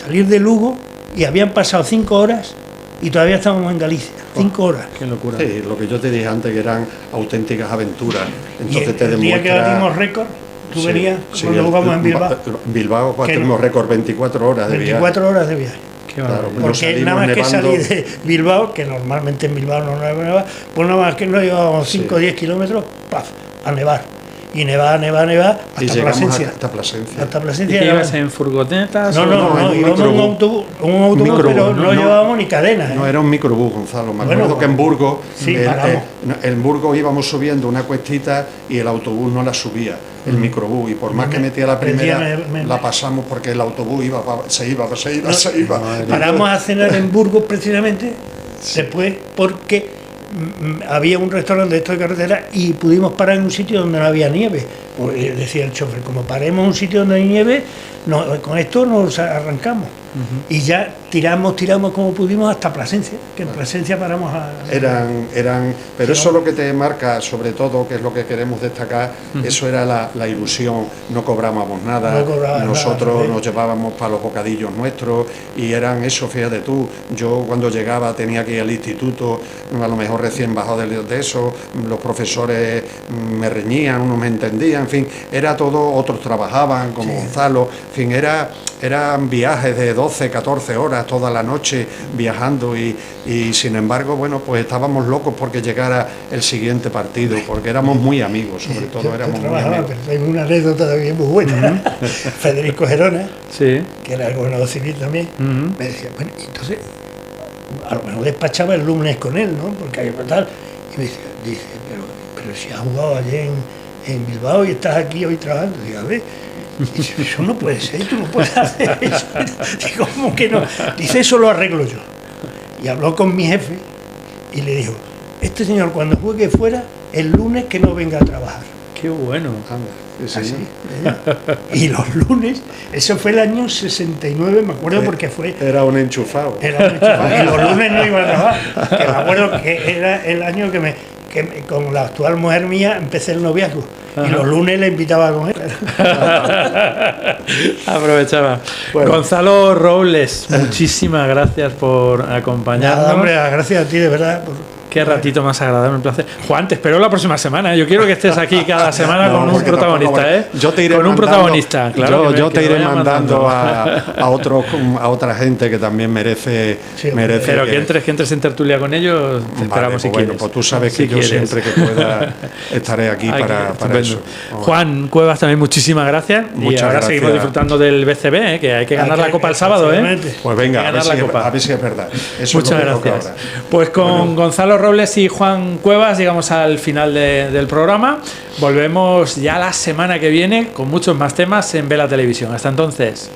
Salir de Lugo y habían pasado 5 horas y todavía estábamos en Galicia. 5 horas. Qué locura. Sí, lo que yo te dije antes, que eran auténticas aventuras. Entonces Y el día que batimos récord, tú Sí, venías sí, cuando jugamos en Bilbao. Bilbao Que batimos récord 24 horas de viaje. 24 horas de viaje. Qué Claro, barbaridad. nos Porque salimos nada más que nevando. salir de Bilbao, que normalmente en Bilbao no nevaba, pues nada más que nos llevábamos 5 o 10 kilómetros, ¡paf!, a nevar. Y nevar, Y hasta llegamos Plasencia. hasta Plasencia. Hasta ¿Y Plasencia. qué ya ibas va. en furgonetas? No, o no, en un íbamos en microbús. un autobús, Microbús, pero no, no. llevábamos ni cadena. No era un microbús, Gonzalo. Me Bueno, acuerdo que en Burgos, sí, paramos. en Burgos íbamos subiendo una cuestita y el autobús no la subía, el microbús. Y por más que metía la primera, la pasamos porque el autobús se iba. Paramos a cenar en Burgos precisamente, después porque había un restaurante de esto de carretera y pudimos parar en un sitio donde no había nieve. Pues decía el chofer, como paremos en un sitio donde hay nieve, con esto nos arrancamos. Y ya tiramos como pudimos hasta Plasencia, que en Plasencia paramos a... Pero eso es lo que te marca, sobre todo, que es lo que queremos destacar, eso era la ilusión, no cobrábamos nada, No cobrábamos nosotros nada, ¿sí? nos llevábamos para los bocadillos nuestros y eran eso, fíjate tú, yo cuando llegaba tenía que ir al instituto, a lo mejor recién bajado de eso, los profesores me reñían, unos me entendían, en fin, era todo, otros trabajaban como Gonzalo, en fin, eran viajes de 12, 14 horas toda la noche viajando y sin embargo, bueno, pues estábamos locos porque llegara el siguiente partido, porque éramos muy amigos, sobre todo éramos muy trabajaba, amigos. pero tengo una anécdota también muy buena. Federico Gerona, Sí. que era el gobernador civil también, Ujú. me decía, bueno, entonces, a lo mejor despachaba el lunes con él, ¿no? Porque hay tal. Y me dice, pero si has jugado ayer en Bilbao y estás aquí hoy trabajando. Digo, a ver, dice, eso no puede ser, tú no puedes hacer eso. Digo, ¿cómo que no? Dice, eso lo arreglo yo. Y habló con mi jefe y le dijo, este señor cuando juegue fuera, el lunes que no venga a trabajar. Qué bueno. Anda, sí, Así, sí. y los lunes, eso fue el año 69, me acuerdo porque fue... Era un enchufado. Era un enchufado, y los lunes no iba a trabajar. Que me acuerdo que era el año que con la actual mujer mía empecé el noviazgo. Y los lunes le invitaba a comer. Aprovechaba. Bueno. Gonzalo Robles, muchísimas gracias por acompañarnos. Nada, hombre, gracias a ti, de verdad. Qué ratito más agradable, un placer. Juan, te espero la próxima semana. Yo quiero que estés aquí cada semana con un porque protagonista, tampoco, ¿eh? Yo te iré con un mandando- protagonista, claro. Yo que te me iré vaya mandando a otra gente que también merece. Sí, Pero que- que entres en tertulia con ellos, te Vale, esperamos si pues bueno, quieres. pues tú sabes Si que yo quieres. siempre que pueda estaré aquí para estupendo. eso. Juan Cuevas, también muchísimas gracias. Muchas y ahora gracias. seguimos disfrutando del BCB, que hay que ganar la Copa el sábado, ¿eh? efectivamente. Pues venga, Hay a que ganar la Copa. ver si es verdad. Eso Muchas es lo que toca gracias. ahora. Pues con Gonzalo Robles y Juan Cuevas llegamos al final del programa. Volvemos ya la semana que viene con muchos más temas en Vela Televisión. Hasta entonces.